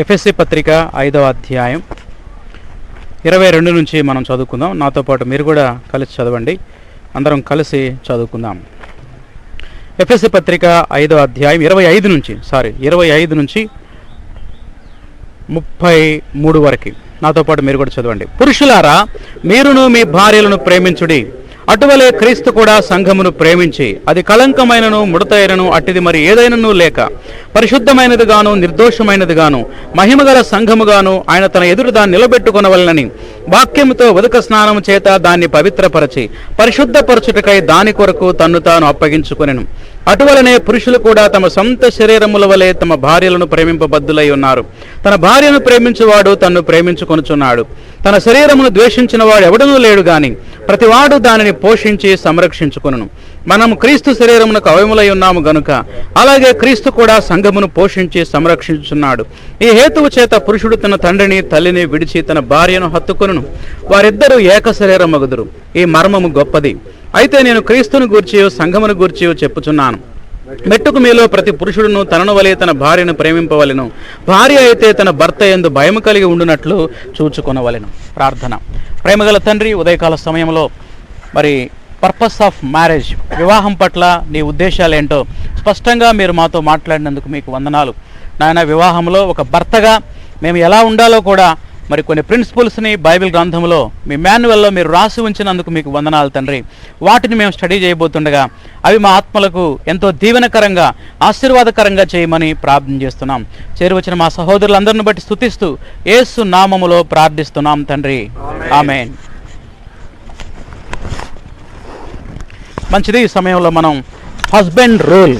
ఎఫెసీ పత్రిక 5వ అధ్యాయం 22 నుంచి మనం చదువుకుందాం. నాతో పాటు మీరు కూడా కలిసి చదవండి. అందరం కలిసి చదువుకుందాం. ఎఫెసీ పత్రిక 5వ అధ్యాయం 25 నుంచి 33 వరకు నాతో పాటు మీరు కూడా చదవండి. పురుషులారా, మీరును మీ భార్యలను ప్రేమించుడి. అటువలే క్రీస్తు కూడా సంఘమును ప్రేమించి అది కళంకమైనను ముడతైనను అట్టిది మరి ఏదైనను లేక పరిశుద్ధమైనదిగాను నిర్దోషమైనదిగాను మహిమగల సంఘముగాను ఆయన తన ఎదురు దాన్ని నిలబెట్టుకొనవలనని వాక్యముతో ఉదక స్నానము చేత దాన్ని పవిత్రపరచి పరిశుద్ధపరచుటకై దాని కొరకు తన్ను తాను అప్పగించుకొనెను. అటువలనే పురుషులు కూడా తమ సొంత శరీరముల వలె తమ భార్యలను ప్రేమింపబద్దులై ఉన్నారు. తన భార్యను ప్రేమించువాడు తన్ను ప్రేమించుకొనుచున్నాడు. తన శరీరమును ద్వేషించిన వాడు ఎవడనూ లేడు గాని ప్రతివాడు దానిని పోషించి సంరక్షించుకొనును. మనము క్రీస్తు శరీరమునకు అవయములై ఉన్నాము గనుక అలాగే క్రీస్తు కూడా సంఘమును పోషించి సంరక్షించుచున్నాడు. ఈ హేతువు చేత పురుషుడు తన తండ్రిని తల్లిని విడిచి తన భార్యను హత్తుకొనును, వారిద్దరూ ఏక శరీరమగుదురు. ఈ మర్మము గొప్పది. అయితే నేను క్రీస్తును గూర్చి సంఘమును గూర్చి చెప్పుచున్నాను. మెట్టుకు మీలో ప్రతి పురుషుడును తనను వలె తన భార్యను ప్రేమింపవలెను. భార్య అయితే తన భర్త యందు భయము కలిగి ఉండునట్లు చూచుకొనవలెను. ప్రార్థన. ప్రేమగల తండ్రి, ఉదయకాల సమయంలో మరి పర్పస్ ఆఫ్ మ్యారేజ్, వివాహం పట్ల నీ ఉద్దేశాలు ఏంటో స్పష్టంగా మీరు మాతో మాట్లాడినందుకు మీకు వందనాలు నాయన. వివాహంలో ఒక భర్తగా మేము ఎలా ఉండాలో కూడా మరి కొన్ని ప్రిన్సిపల్స్ని బైబిల్ గ్రంథంలో మీ మాన్యువల్లో మీరు రాసి ఉంచినందుకు మీకు వందనాలు తండ్రి. వాటిని మేము స్టడీ చేయబోతుండగా అవి మా ఆత్మలకు ఎంతో దీవెనకరంగా ఆశీర్వాదకరంగా చేయమని ప్రార్థన చేస్తున్నాం. చేరువచ్చిన మా సహోదరులందరిని బట్టి స్తుతిస్తూ యేసు నామములో ప్రార్థిస్తున్నాం తండ్రి, ఆమేన్. మంచిది. ఈ సమయంలో మనం హస్బెండ్ రోల్,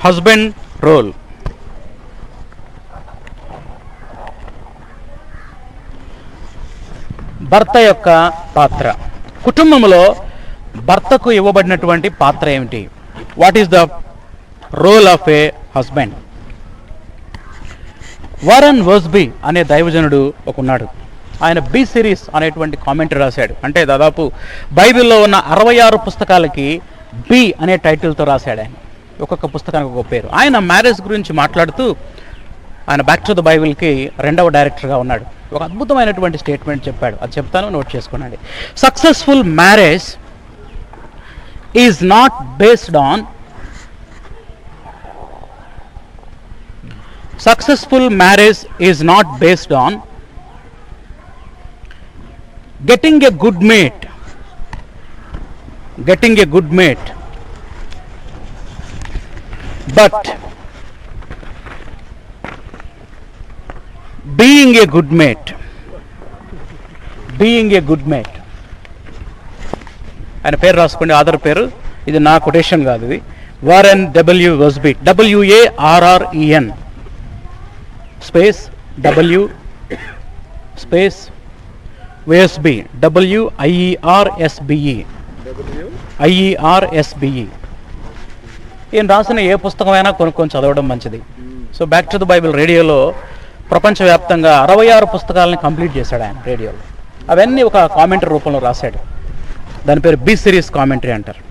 హస్బెండ్ రోల్. భర్త యొక్క పాత్ర. కుటుంబంలో భర్తకు ఇవ్వబడినటువంటి పాత్ర ఏమిటి? What is the role of a husband? Warren Wiersbe అనే దైవజనుడు ఉన్నాడు. ఆయన బి సిరీస్ అనేటువంటి కామెంటరీ రాశాడు. అంటే దాదాపు బైబిల్లో ఉన్న 66 పుస్తకాలకి బి అనే టైటిల్తో రాశాడు. ఆయన ఒక్కొక్క పుస్తకానికి ఒక పేరు. ఆయన మ్యారేజ్ గురించి మాట్లాడుతూ ఆయన బ్యాక్ టు ద బైబిల్కి 2వ డైరెక్టర్గా ఉన్నాడు. ఒక అద్భుతమైనటువంటి స్టేట్మెంట్ చెప్పాడు. అది చెప్తాను, నోట్ చేసుకోండి. Successful marriage is not based on Successful marriage is not based on getting a good mate, but being a good mate. ఆయన పేరు రాసుకోండి, ఆధార్ పేరు. ఇది నా కొటేషన్ కాదు, ఇది Warren W Wiersbe, WARREN space W space WSB, WIERSBE. ఈయన రాసిన ఏ పుస్తకమైనా కొనుక్కొని చదవడం మంచిది. So back to the Bible రేడియోలో ప్రపంచవ్యాప్తంగా 66 పుస్తకాలను కంప్లీట్ చేశాడు ఆయన రేడియోలో. అవన్నీ ఒక కామెంటరీ రూపంలో రాశాడు. దాని పేరు బి సిరీస్ కామెంటరీ అంటారు.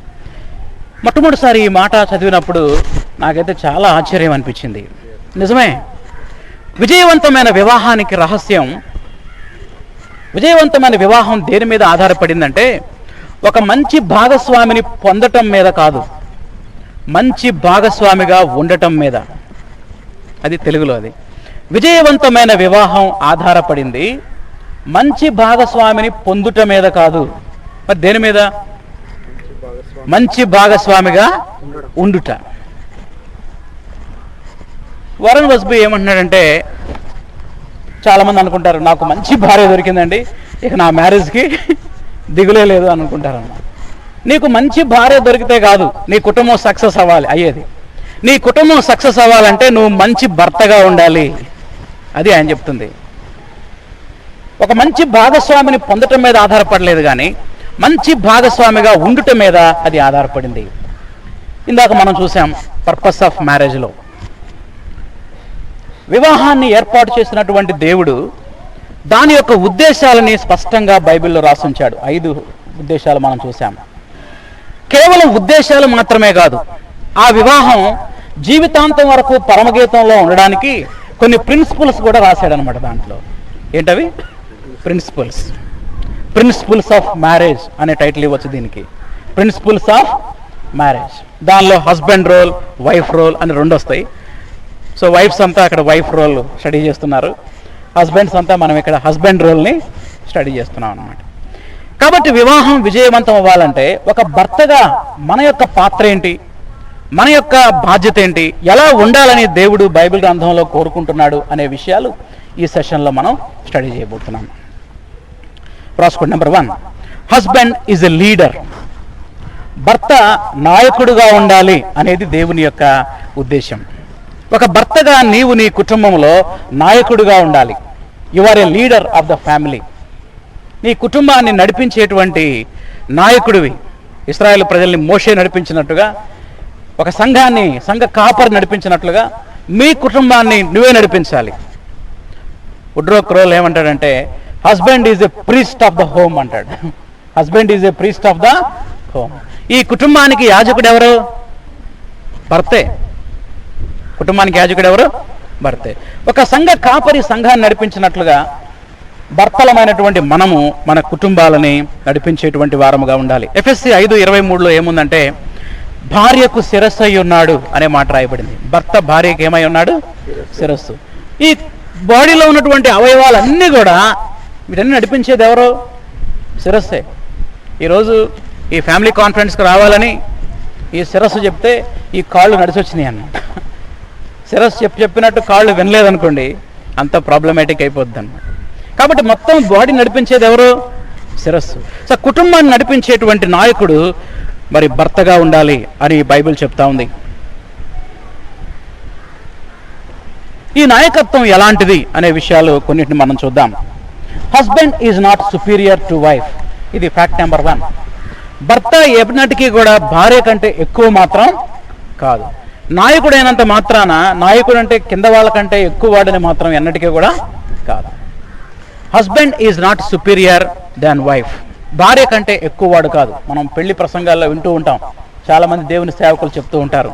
మొట్టమొదటిసారి ఈ మాట చదివినప్పుడు నాకైతే చాలా ఆశ్చర్యం అనిపించింది. నిజమే, విజయవంతమైన వివాహానికి రహస్యం, విజయవంతమైన వివాహం దేని మీద ఆధారపడిందంటే ఒక మంచి భాగస్వామిని పొందటం మీద కాదు, మంచి భాగస్వామిగా ఉండటం మీద. అది తెలుగులో. అది విజయవంతమైన వివాహం ఆధారపడింది మంచి భాగస్వామిని పొందుట మీద కాదు. మరి దేని మీద? మంచి భాగస్వామిగా ఉండుట. వారన్ వర్స్బీ ఏమంటున్నాడంటే, చాలామంది అనుకుంటారు నాకు మంచి భార్య దొరికిందండి, ఇక నా మ్యారేజ్కి దిగులే లేదు అని అనుకుంటారన్న. నీకు మంచి భార్య దొరికితే కాదు నీ కుటుంబం సక్సెస్ అవ్వాలి అయ్యేది. నీ కుటుంబం సక్సెస్ అవ్వాలంటే నువ్వు మంచి భర్తగా ఉండాలి. అది ఆయన చెప్తుంది. ఒక మంచి భాగస్వామిని పొందటం మీద ఆధారపడలేదు కానీ మంచి భాగస్వామిగా ఉండుట మీద అది ఆధారపడింది. ఇందాక మనం చూసాం పర్పస్ ఆఫ్ మ్యారేజ్లో వివాహాన్ని ఏర్పాటు చేసినటువంటి దేవుడు దాని యొక్క ఉద్దేశాలని స్పష్టంగా బైబిల్లో రాసుంచాడు. 5 ఉద్దేశాలు మనం చూసాం. కేవలం ఉద్దేశాలు మాత్రమే కాదు, ఆ వివాహం జీవితాంతం వరకు పరమగీతంలో ఉండడానికి కొన్ని ప్రిన్సిపల్స్ కూడా రాశాడనమాట. దాంట్లో ఏంటవి? ప్రిన్సిపల్స్ ఆఫ్ మ్యారేజ్ అనే టైటిల్ ఇవ్వచ్చు దీనికి. Principles of marriage. దానిలో హస్బెండ్ రోల్, వైఫ్ రోల్ అని 2 వస్తాయి. సో వైఫ్స్ అంతా అక్కడ వైఫ్ రోల్ స్టడీ చేస్తున్నారు, హస్బెండ్స్ అంతా మనం ఇక్కడ హస్బెండ్ రోల్ని స్టడీ చేస్తున్నాం అన్నమాట. కాబట్టి వివాహం విజయవంతం అవ్వాలంటే ఒక భర్తగా మన యొక్క పాత్ర ఏంటి, మన యొక్క బాధ్యత ఏంటి, ఎలా ఉండాలని దేవుడు బైబిల్ గ్రంథంలో కోరుకుంటున్నాడు అనే విషయాలు ఈ సెషన్లో మనం స్టడీ చేయబోతున్నాం. రాసుకోండి. Number 1, husband is a leader. భర్త నాయకుడుగా ఉండాలి అనేది దేవుని యొక్క ఉద్దేశం. ఒక భర్తగా నీవు నీ కుటుంబంలో నాయకుడిగా ఉండాలి. You are a leader of the family. నీ కుటుంబాన్ని నడిపించేటువంటి నాయకుడివి. ఇశ్రాయేలు ప్రజల్ని మోషే నడిపించినట్టుగా, ఒక సంఘ కాపరి నడిపించినట్లుగా మీ కుటుంబాన్ని నువ్వే నడిపించాలి. వుడ్రో క్రోల్ ఏమంటాడంటే husband is a priest of the home అంటాడు. Husband is a priest of the home. ఈ కుటుంబానికి యాజకుడు ఎవరు? భర్తే. కుటుంబానికి యాజకుడు ఎవరు? భర్తే. ఒక సంఘ కాపరి సంఘాన్ని నడిపించినట్లుగా భర్తలమైనటువంటి మనము మన కుటుంబాలని నడిపించేటువంటి వారముగా ఉండాలి. ఎఫెస్సీ 5:23లో ఏముందంటే భార్యకు శిరస్సు అయి ఉన్నాడు అనే మాట రాయబడింది. భర్త భార్యకి ఏమై ఉన్నాడు? శిరస్సు. ఈ బాడీలో ఉన్నటువంటి అవయవాలన్నీ కూడా వీటన్ని నడిపించేది ఎవరు? శిరస్సే. ఈరోజు ఈ ఫ్యామిలీ కాన్ఫరెన్స్కి రావాలని ఈ శిరస్సు చెప్తే ఈ కాళ్ళు నడిచి వచ్చినాయి అన్నమాట. శిరస్సు చెప్పినట్టు కాళ్ళు వినలేదనుకోండి, అంత ప్రాబ్లమేటిక్ అయిపోద్ది అన్నమాట. కాబట్టి మొత్తం బాడీ నడిపించేది ఎవరు? శిరస్సు. సో కుటుంబాన్ని నడిపించేటువంటి నాయకుడు మరి భర్తగా ఉండాలి అని బైబిల్ చెప్తా ఉంది. ఈ నాయకత్వం ఎలాంటిది అనే విషయాలు కొన్నిటిని మనం చూద్దాం. Husband is not superior to wife. ఇది ఫ్యాక్ట్ నెంబర్ 1. భర్త ఎప్పటికీ కూడా భార్య కంటే ఎక్కువ మాత్రం కాదు. నాయకుడైనంత మాత్రాన నాయకుడు అంటే కింద వాళ్ళకంటే ఎక్కువ వాడని మాత్రం ఎన్నటికీ కూడా కాదు. Husband is not superior than wife. భార్య కంటే ఎక్కువ వాడు కాదు. మనం పెళ్లి ప్రసంగాల్లో వింటూ ఉంటాం, చాలామంది దేవుని సేవకులు చెప్తూ ఉంటారు,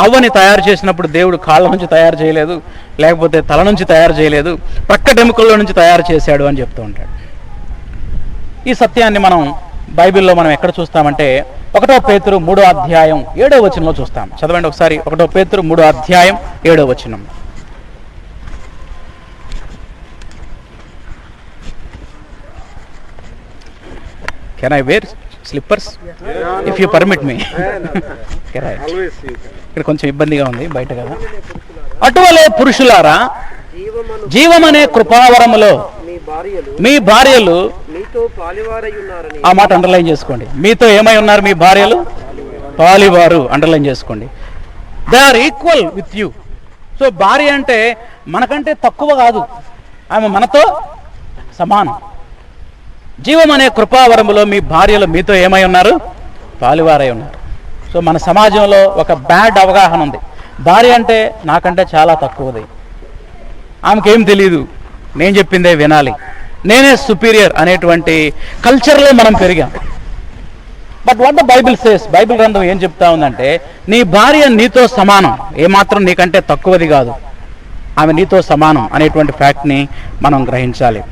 అవ్వని తయారు చేసినప్పుడు దేవుడు కాళ్ళ నుంచి తయారు చేయలేదు, లేకపోతే తల నుంచి తయారు చేయలేదు, ప్రక్కటెముకల్లో నుంచి తయారు చేశాడు అని చెప్తూ ఉంటాడు. ఈ సత్యాన్ని మనం బైబిల్లో మనం ఎక్కడ చూస్తామంటే 1 పేతురు 3వ అధ్యాయం 7వ వచనంలో చూస్తాం. చదవండి ఒకసారి. 1 పేతురు 3వ అధ్యాయం 7వ వచనం. Can I wear slippers if you permit me? ఇక్కడ కొంచెం ఇబ్బందిగా ఉంది బయట కదా. అటువలే పురుషులారా, జీవమనే కృపావరములో మీ భార్యలు, ఆ మాట అండర్లైన్ చేసుకోండి, మీతో ఏమై ఉన్నారు మీ భార్యలు? పాలివారు. అండర్లైన్ చేసుకోండి. They are equal with you. So భార్య అంటే మనకంటే తక్కువ కాదు, ఆమె మనతో సమానం. జీవం అనే కృపావరములో మీ భార్యలు మీతో ఏమై ఉన్నారు? పాలివారై ఉన్నారు. సో మన సమాజంలో ఒక బ్యాడ్ అవగాహన ఉంది. భార్య అంటే నాకంటే చాలా తక్కువది, ఆమెకేం తెలియదు, నేను చెప్పిందే వినాలి, నేనే సుపీరియర్ అనేటువంటి కల్చర్లో మనం పెరిగాం. But what the Bible says, Bible గ్రంథం ఏం చెప్తా ఉందంటే నీ భార్య నీతో సమానం, ఏమాత్రం నీకంటే తక్కువది కాదు, ఆమె నీతో సమానం అనేటువంటి ఫ్యాక్ట్ని మనం గ్రహించాలి.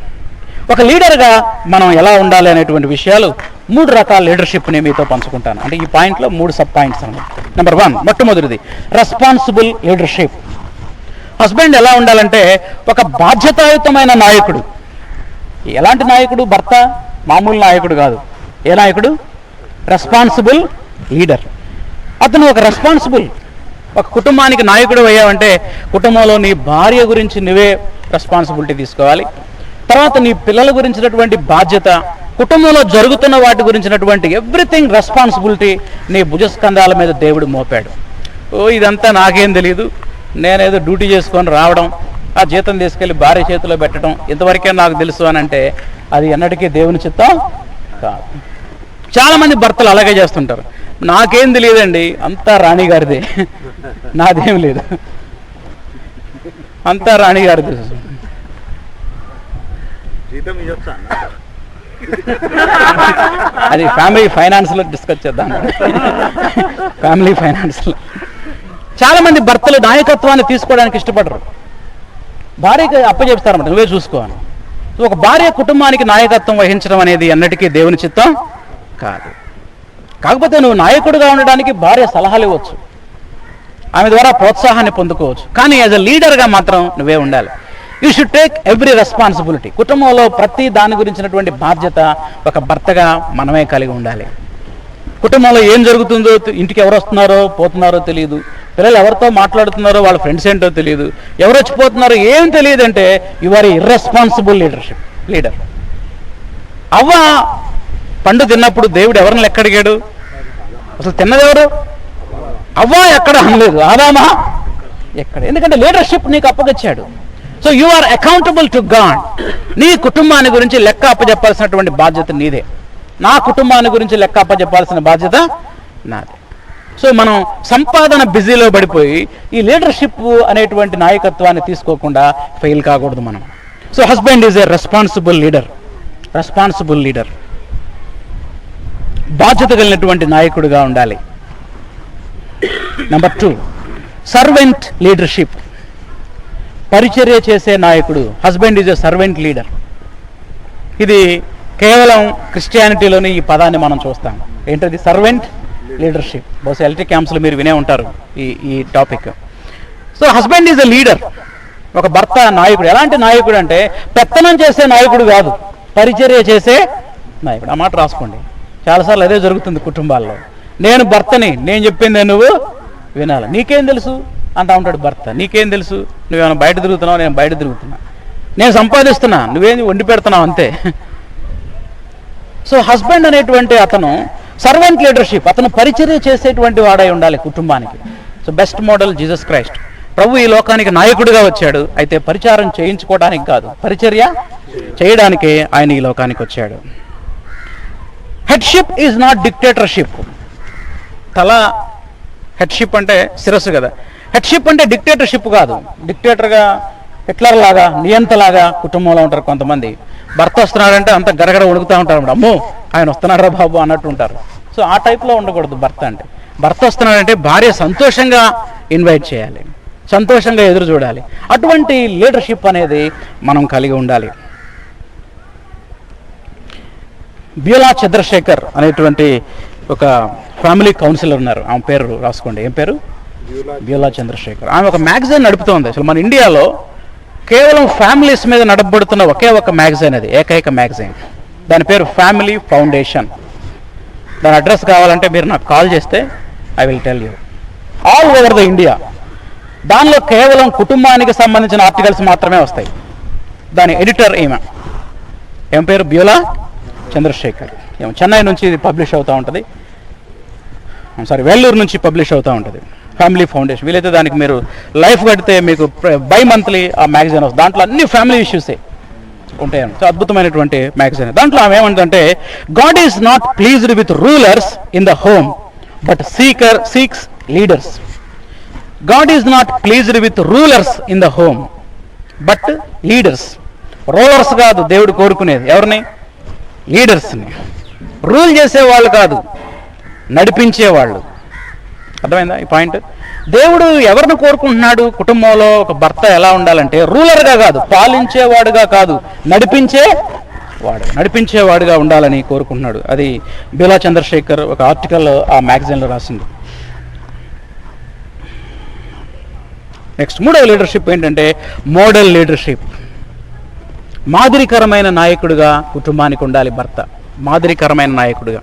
ఒక లీడర్గా మనం ఎలా ఉండాలి అనేటువంటి విషయాలు 3 రకాల లీడర్షిప్ని మీతో పంచుకుంటాను. అంటే ఈ పాయింట్లో 3 సబ్ పాయింట్స్ అన్నమాట. నెంబర్ 1, మొట్టమొదటిది రెస్పాన్సిబుల్ లీడర్షిప్. హస్బెండ్ ఎలా ఉండాలంటే ఒక బాధ్యతాయుతమైన నాయకుడు. ఎలాంటి నాయకుడు? భర్త మామూలు నాయకుడు కాదు. ఏ నాయకుడు? Responsible leader. అతను ఒక రెస్పాన్సిబుల్, ఒక కుటుంబానికి నాయకుడు అయ్యావంటే కుటుంబంలో నీ భార్య గురించి నువ్వే రెస్పాన్సిబిలిటీ తీసుకోవాలి. తర్వాత నీ పిల్లల గురించినటువంటి బాధ్యత, కుటుంబంలో జరుగుతున్న వాటి గురించినటువంటి ఎవ్రీథింగ్ రెస్పాన్సిబిలిటీ నీ భుజస్కంధాల మీద దేవుడు మోపాడు. ఇదంతా నాకేం తెలియదు, నేనేదో డ్యూటీ చేసుకొని రావడం, ఆ జీతం తీసుకెళ్ళి భార్య చేతిలో పెట్టడం, ఇంతవరకే నాకు తెలుసు అని అంటే అది ఎన్నటికీ దేవుని చిత్తం కాదు. చాలామంది భర్తలు అలాగే చేస్తుంటారు. నాకేం తెలియదండి, అంతా రాణి గారిదే, నాదేం లేదు, అంతా రాణి గారిదే. అది ఫ్యామిలీ ఫైనాన్స్లో డిస్కస్ చేద్దాం. ఫ్యామిలీ ఫైనాన్స్లో చాలా మంది భర్తలు నాయకత్వాన్ని తీసుకోవడానికి ఇష్టపడరు. భార్యకి అప్పచెప్తారన్నమాట, నువ్వే చూసుకోవాలి. ఒక భార్య కుటుంబానికి నాయకత్వం వహించడం అనేది ఎన్నటికీ దేవుని చిత్తం కాదు. కాకపోతే నువ్వు నాయకుడిగా ఉండడానికి భార్య సలహాలు ఇవ్వచ్చు, ఆమె ద్వారా ప్రోత్సాహాన్ని పొందుకోవచ్చు. కానీ యాజ్ అ లీడర్గా మాత్రం నువ్వే ఉండాలి. You should take every responsibility. కుటుంబంలో ప్రతి దాని గురించినటువంటి బాధ్యత ఒక భర్తగా మనమే కలిగి ఉండాలి. కుటుంబంలో ఏం జరుగుతుందో, ఇంటికి ఎవరు వస్తున్నారో పోతున్నారో తెలియదు, పిల్లలు ఎవరితో మాట్లాడుతున్నారో వాళ్ళ ఫ్రెండ్స్ ఏంటో తెలియదు, ఎవరు వచ్చిపోతున్నారో ఏం తెలియదు అంటే యు ఆర్ ఇర్రెస్పాన్సిబుల్ లీడర్. అవ్వ పండు తిన్నప్పుడు దేవుడు ఎవరిని లెక్కడిగాడు? అసలు తిన్నది ఎవరు? అవ్వ ఎక్కడ అనలేదు, ఆదామా ఎక్కడ? ఎందుకంటే లీడర్షిప్ నీకు అప్పగించాడు. So you are accountable to God. నీ కుటుంబాన్ని గురించి లెక్క అప్పచెప్పాల్సినటువంటి బాధ్యత నీదే. నా కుటుంబాన్ని గురించి లెక్క అప్పచెప్పాల్సిన బాధ్యత నాదే. సో మనం సంపాదన బిజీలో పడిపోయి ఈ లీడర్షిప్ అనేటువంటి నాయకత్వాన్ని తీసుకోకుండా ఫెయిల్ కాకూడదు మనం. So husband is a responsible leader, బాధ్యత కలిగినటువంటి నాయకుడిగా ఉండాలి. నెంబర్ 2, సర్వెంట్ లీడర్షిప్, పరిచర్య చేసే నాయకుడు. Husband is a servant leader. ఇది కేవలం క్రిస్టియానిటీలోని ఈ పదాన్ని మనం చూస్తాం. ఏంటది? Servant leadership. బహుశా ఎల్టీ క్యాంప్స్లో మీరు వినే ఉంటారు ఈ topic. So husband is a leader, ఒక భర్త నాయకుడు. ఎలాంటి నాయకుడు అంటే పెత్తనం చేసే నాయకుడు కాదు, పరిచర్య చేసే నాయకుడు. ఆ మాట రాసుకోండి. చాలాసార్లు అదే జరుగుతుంది కుటుంబాల్లో. నేను భర్తని, నేను చెప్పిందే నువ్వు వినాలి. నీకేం తెలుసు అంటా ఉంటాడు భర్త. నీకేం తెలుసు? నువ్వేమైనా బయట తిరుగుతున్నావు, నేను బయట తిరుగుతున్నా. నేను సంపాదిస్తున్నా, నువ్వేం వండి పెడుతున్నావు అంతే. సో హస్బెండ్ అనేటువంటి అతను సర్వెంట్ లీడర్షిప్, అతను పరిచర్య చేసేటువంటి వాడై ఉండాలి కుటుంబానికి. So best model Jesus Christ. ప్రభు ఈ లోకానికి నాయకుడిగా వచ్చాడు, అయితే పరిచారం చేయించుకోవడానికి కాదు, పరిచర్య చేయడానికే ఆయన ఈ లోకానికి వచ్చాడు. Headship is not dictatorship. Headship అంటే శిరస్సు కదా. హెడ్షిప్ అంటే డిక్టేటర్షిప్ కాదు. డిక్టేటర్గా హిట్లర్ లాగా, నియంతలాగా కుటుంబంలో ఉంటారు కొంతమంది. భర్త వస్తున్నాడంటే అంత గరగర వణుకుతూ ఉంటారు, అమ్మో ఆయన వస్తున్నారా బాబు అన్నట్టు ఉంటారు. సో ఆ టైప్లో ఉండకూడదు భర్త అంటే. భర్త వస్తున్నాడంటే భార్య సంతోషంగా ఇన్వైట్ చేయాలి, సంతోషంగా ఎదురు చూడాలి. అటువంటి లీడర్షిప్ అనేది మనం కలిగి ఉండాలి. బ్యూలా చంద్రశేఖర్ అనేటువంటి ఒక ఫ్యామిలీ కౌన్సిలర్ ఉన్నారు. ఆమె పేరు రాసుకోండి. ఏం పేరు? బ్యూలా చంద్రశేఖర్. ఆమె ఒక మ్యాగజైన్ నడుపుతోంది. అసలు మన ఇండియాలో కేవలం ఫ్యామిలీస్ మీద నడపబడుతున్న ఒకే ఒక మ్యాగజైన్, అది ఏకైక మ్యాగజైన్. దాని పేరు ఫ్యామిలీ ఫౌండేషన్. దాని అడ్రస్ కావాలంటే మీరు నాకు కాల్ చేస్తే I will tell you. All over the India. దానిలో కేవలం కుటుంబానికి సంబంధించిన ఆర్టికల్స్ మాత్రమే వస్తాయి. దాని ఎడిటర్ ఏం పేరు? బ్యూలా చంద్రశేఖర్. చెన్నై నుంచి ఇది పబ్లిష్ అవుతూ ఉంటుంది, వెల్లూరు నుంచి పబ్లిష్ అవుతూ ఉంటుంది. Family foundation. వీలైతే దానికి మీరు లైఫ్ కడితే మీకు బై మంత్లీ ఆ మ్యాగజైన్ వస్తుంది. దాంట్లో అన్ని ఫ్యామిలీ ఇష్యూసే ఉంటాయి. సో అద్భుతమైనటువంటి మ్యాగజైన్. దాంట్లో ఆమె ఏమంటే, God is not pleased with rulers in the home but seeks leaders. God is not pleased with rulers in the home but leaders. Rulers కాదు దేవుడు కోరుకునేది, ఎవరిని? లీడర్స్ని. రూల్ చేసేవాళ్ళు కాదు, నడిపించేవాళ్ళు. అర్థమైందా ఈ పాయింట్? దేవుడు ఎవరిని కోరుకుంటున్నాడు? కుటుంబంలో ఒక భర్త ఎలా ఉండాలంటే రూలర్గా కాదు, పాలించేవాడుగా కాదు, నడిపించేవాడుగా ఉండాలని కోరుకుంటున్నాడు. అది బ్యూలా చంద్రశేఖర్ ఒక ఆర్టికల్ ఆ మ్యాగజైన్లో రాసింది. నెక్స్ట్ 3వ లీడర్షిప్ ఏంటంటే మోడల్ లీడర్షిప్. మాదిరికరమైన నాయకుడిగా కుటుంబానికి ఉండాలి భర్త, మాదిరికరమైన నాయకుడిగా.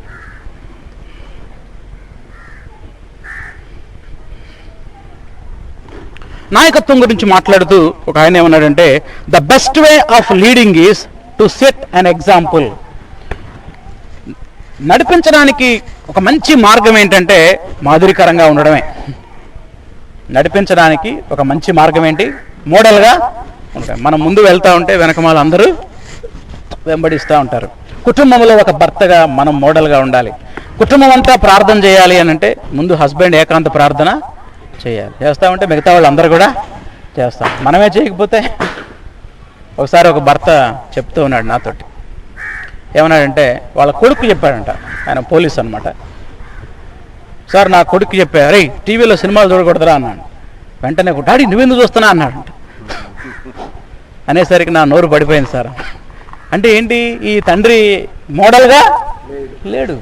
నాయకత్వం గురించి మాట్లాడుతూ ఒక ఆయన ఏమన్నాడంటే, the best way of leading is to set an example. నడిపించడానికి ఒక మంచి మార్గం ఏంటంటే మాదిరికరంగా ఉండడమే. నడిపించడానికి ఒక మంచి మార్గం ఏంటి? మోడల్గా ఉండడం. మనం ముందు వెళ్తూ ఉంటే వెనకమాల అందరూ వెంబడిస్తూ ఉంటారు. కుటుంబంలో ఒక భర్తగా మనం మోడల్గా ఉండాలి. కుటుంబం అంతా ప్రార్థన చేయాలి అని అంటే ముందు హస్బెండ్ ఏకాంత ప్రార్థన చేయాలి. చేస్తామంటే మిగతా వాళ్ళు అందరూ కూడా చేస్తాం. మనమే చేయకపోతే ఒకసారి ఒక భర్త చెప్తూ ఉన్నాడు నాతోటి. ఏమన్నాడంటే వాళ్ళ కొడుకు చెప్పాడంట, ఆయన పోలీస్ అనమాట. సార్ నా కొడుకు చెప్పా, అరే టీవీలో సినిమాలు చూడకూడదురా అన్నాడు. వెంటనే డాడీ నువ్వెందుకు చూస్తున్నా అన్నాడంట. అనేసరికి నా నోరు పడిపోయింది సార్. అంటే ఏంటి, ఈ తండ్రి మోడల్గా లేడు.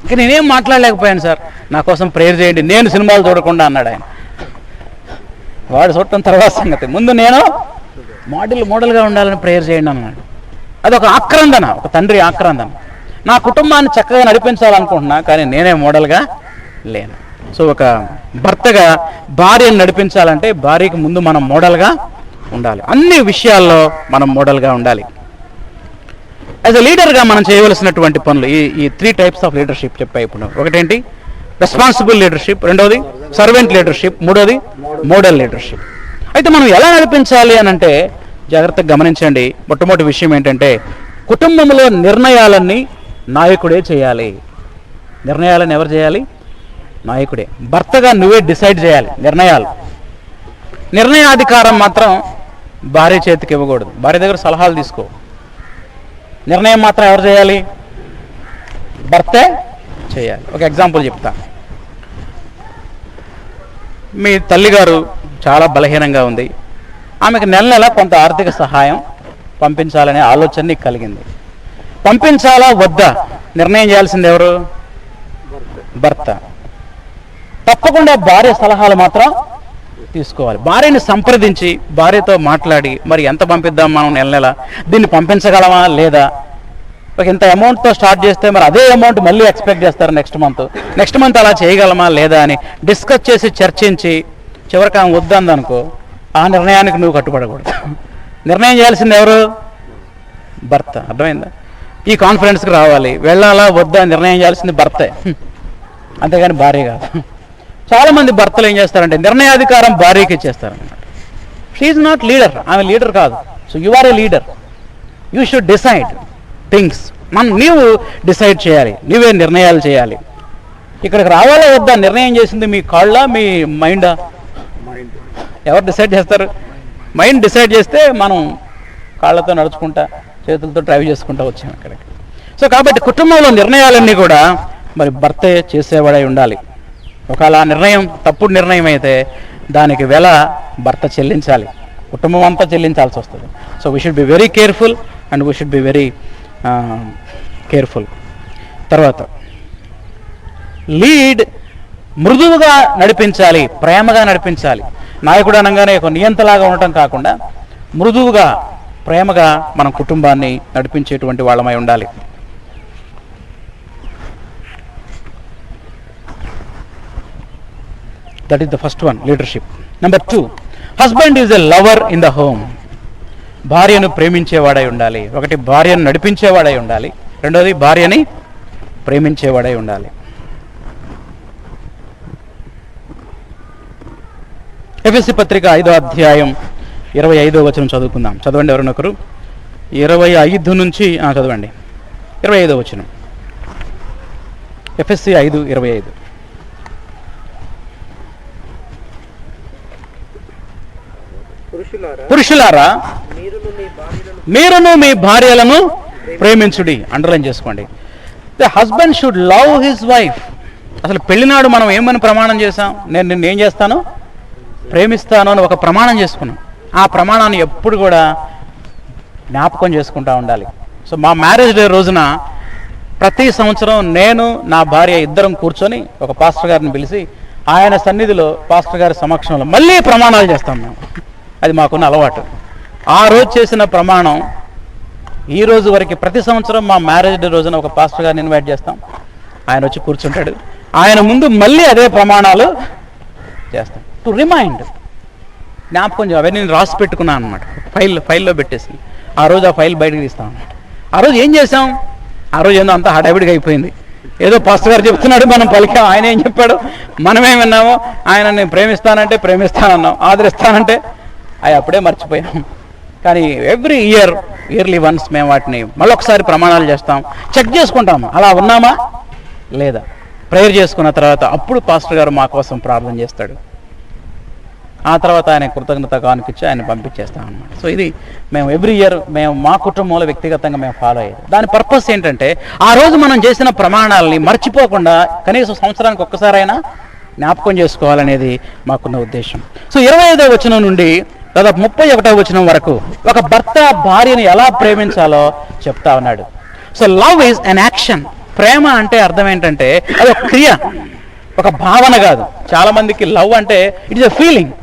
ఇంకా నేనేం మాట్లాడలేకపోయాను సార్, నా కోసం ప్రేయర్ చేయండి, నేను సినిమాలు చూడకుండా అన్నాడు ఆయన. వాడు చూడటం తర్వాత సంగతి, ముందు నేను మోడల్గా ఉండాలని ప్రేయర్ చేయండి అన్నాడు. అదొక ఆక్రందన, ఒక తండ్రి ఆక్రందన. నా కుటుంబాన్ని చక్కగా నడిపించాలనుకుంటున్నా, కానీ నేనే మోడల్గా లేను. సో ఒక భర్తగా భార్యను నడిపించాలంటే భార్యకి ముందు మనం మోడల్గా ఉండాలి. అన్ని విషయాల్లో మనం మోడల్గా ఉండాలి. యాజ్ ఎ లీడర్గా మనం చేయవలసినటువంటి పనులు ఈ 3 types ఆఫ్ లీడర్షిప్ చెప్పాయి ఇప్పుడు. ఒకటేంటి, రెస్పాన్సిబుల్ లీడర్షిప్, రెండోది సర్వెంట్ లీడర్షిప్, మూడోది మోడల్ లీడర్షిప్. అయితే మనం ఎలా నడిపించాలి అని అంటే జాగ్రత్తగా గమనించండి. మొట్టమొదటి విషయం ఏంటంటే, కుటుంబంలో నిర్ణయాలన్నీ నాయకుడే చేయాలి. నిర్ణయాలను ఎవరు చేయాలి? నాయకుడే. భర్తగా నువ్వే డిసైడ్ చేయాలి నిర్ణయాలు. నిర్ణయాధికారం మాత్రం భార్య చేతికి ఇవ్వకూడదు. భార్య దగ్గర సలహాలు తీసుకో. నిర్ణయం మాత్రం ఎవరు చేయాలి? భర్తే చేయాలి. ఒక ఎగ్జాంపుల్ చెప్తా. మీ తల్లిగారు చాలా బలహీనంగా ఉంది, ఆమెకు నెల నెల కొంత ఆర్థిక సహాయం పంపించాలనే ఆలోచన నీకు కలిగింది. పంపించాలా వద్దా నిర్ణయం చేయాల్సింది ఎవరు? భర్త. తప్పకుండా భార్య సలహాలు మాత్రం తీసుకోవాలి. భార్యని సంప్రదించి భార్యతో మాట్లాడి, మరి ఎంత పంపిద్దాం మనం నెల నెల, దీన్ని పంపించగలమా లేదా, ఒక ఇంత అమౌంట్తో స్టార్ట్ చేస్తే మరి అదే అమౌంట్ మళ్ళీ ఎక్స్పెక్ట్ చేస్తారు నెక్స్ట్ మంత్ అలా చేయగలమా లేదా అని డిస్కస్ చేసి చర్చించి చివరికి ఆమె వద్దందనుకో, ఆ నిర్ణయానికి నువ్వు కట్టుబడకూడదు. నిర్ణయం చేయాల్సింది ఎవరు? భర్త. అర్థమైందా? ఈ కాన్ఫరెన్స్కి రావాలి, వెళ్ళాలా వద్దా నిర్ణయం చేయాల్సింది భర్తే, అంతేగాని భార్య కాదు. చాలామంది భర్తలు ఏం చేస్తారంటే నిర్ణయాధికారం భార్యకి ఇచ్చేస్తారన్నమాట. షీ ఈజ్ నాట్ లీడర్, ఆమె లీడర్ కాదు. So you are a leader, you should decide things. నీవు డిసైడ్ చేయాలి, నీవే నిర్ణయాలు చేయాలి. ఇక్కడికి రావాలా వద్దా నిర్ణయం చేసింది మీ కాళ్ళ, మీ మైండా? ఎవరు డిసైడ్ చేస్తారు? మైండ్ డిసైడ్ చేస్తే మనం కాళ్ళతో నడుచుకుంటా, చేతులతో డ్రైవ్ చేసుకుంటా వచ్చాము ఇక్కడికి. సో కాబట్టి కుటుంబంలో నిర్ణయాలన్నీ కూడా మరి భర్తే చేసేవాడై ఉండాలి. ఒకవేళ ఆ నిర్ణయం తప్పుడు నిర్ణయం అయితే దానికి వెల భర్త చెల్లించాలి, కుటుంబం అంతా చెల్లించాల్సి వస్తుంది. So we should be very careful and we should be very careful. తర్వాత లీడ్ మృదువుగా నడిపించాలి, ప్రేమగా నడిపించాలి. నాయకుడు అనగానే ఒక నియంతలాగా ఉండటం కాకుండా మృదువుగా ప్రేమగా మనం కుటుంబాన్ని నడిపించేటువంటి వాళ్ళమై ఉండాలి. That is the first one, leadership. Number 2, husband is a lover in the home. భార్యను ప్రేమించేవాడై ఉండాలి. ఒకటి భార్యను నడిపించేవాడై ఉండాలి, రెండోది భార్యని ప్రేమించేవాడై ఉండాలి. ఎఫెసీ పత్రిక 5వ అధ్యాయం 25వ వచనం చదువుకుందాం. చదవండి ఎవరినొకరు. 25 నుంచి చదవండి. 25వ వచనం, ఎఫెసీ 5:25. పురుషులారా మీరును మీ భార్యలను ప్రేమించుడి. అండర్లైన్ చేసుకోండి. The husband should love his wife. అసలు పెళ్లినాడు మనం ఏమని ప్రమాణం చేశాం? నేను నిన్ను ఏం చేస్తాను? ప్రేమిస్తాను అని ఒక ప్రమాణం చేసుకున్నాం. ఆ ప్రమాణాన్ని ఎప్పుడు కూడా జ్ఞాపకం చేసుకుంటూ ఉండాలి. సో మా మ్యారేజ్ డే రోజున ప్రతి సంవత్సరం నేను నా భార్య ఇద్దరం కూర్చొని ఒక పాస్టర్ గారిని పిలిచి ఆయన సన్నిధిలో పాస్టర్ గారి సమక్షంలో మళ్ళీ ప్రమాణాలు చేస్తాం మేము. అది మాకున్న అలవాటు. ఆ రోజు చేసిన ప్రమాణం ఈ రోజు వరకు ప్రతి సంవత్సరం మా మ్యారేజ్ డే రోజున ఒక పాస్టర్ గారిని ఇన్వైట్ చేస్తాం. ఆయన వచ్చి కూర్చుంటాడు, ఆయన ముందు మళ్ళీ అదే ప్రమాణాలు చేస్తాం. టు రిమైండ్, జ్ఞాపకం అవన్నీ నేను రాసి పెట్టుకున్నాను అనమాట. ఫైల్లో పెట్టేసి ఆ రోజు ఆ ఫైల్ బయటకు తీస్తాం అనమాట. ఆ రోజు ఏం చేసాం? ఆ రోజు ఏందో అంతా హడావిడిగా అయిపోయింది. ఏదో పాస్టర్ గారు చెప్తున్నాడు, మనం పలికాం. ఆయన ఏం చెప్పాడు, మనమేం విన్నామో. ఆయన నేను ప్రేమిస్తానంటే ప్రేమిస్తానన్నాం, ఆదరిస్తానంటే అవి అప్పుడే మర్చిపోయాం. కానీ ఇయర్లీ వన్స్ మేము వాటిని మళ్ళొకసారి ప్రమాణాలు చేస్తాం, చెక్ చేసుకుంటాము. అలా ఉన్నామా లేదా? ప్రేయర్ చేసుకున్న తర్వాత అప్పుడు పాస్టర్ గారు మా కోసం ప్రార్థన చేస్తాడు. ఆ తర్వాత ఆయన కృతజ్ఞత కానుకిచ్చి ఆయన పంపించేస్తాం అన్నమాట. సో ఇది మేము ఎవ్రీ ఇయర్ మేము మా కుటుంబంలో వ్యక్తిగతంగా మేము ఫాలో అయ్యేది. దాని పర్పస్ ఏంటంటే ఆ రోజు మనం చేసిన ప్రమాణాలని మర్చిపోకుండా కనీసం సంవత్సరానికి ఒక్కసారైనా జ్ఞాపకం చేసుకోవాలనేది మాకున్న ఉద్దేశం. సో 25వ వచనం నుండి దాదాపు 31వ వచనం వరకు ఒక భర్త భార్యను ఎలా ప్రేమించాలో చెప్తా ఉన్నాడు. So love is an action. ప్రేమ అంటే అర్థం ఏంటంటే అది ఒక క్రియ, ఒక భావన కాదు. చాలా మందికి లవ్ అంటే ఇట్ ఇస్ ఎ ఫీలింగ్.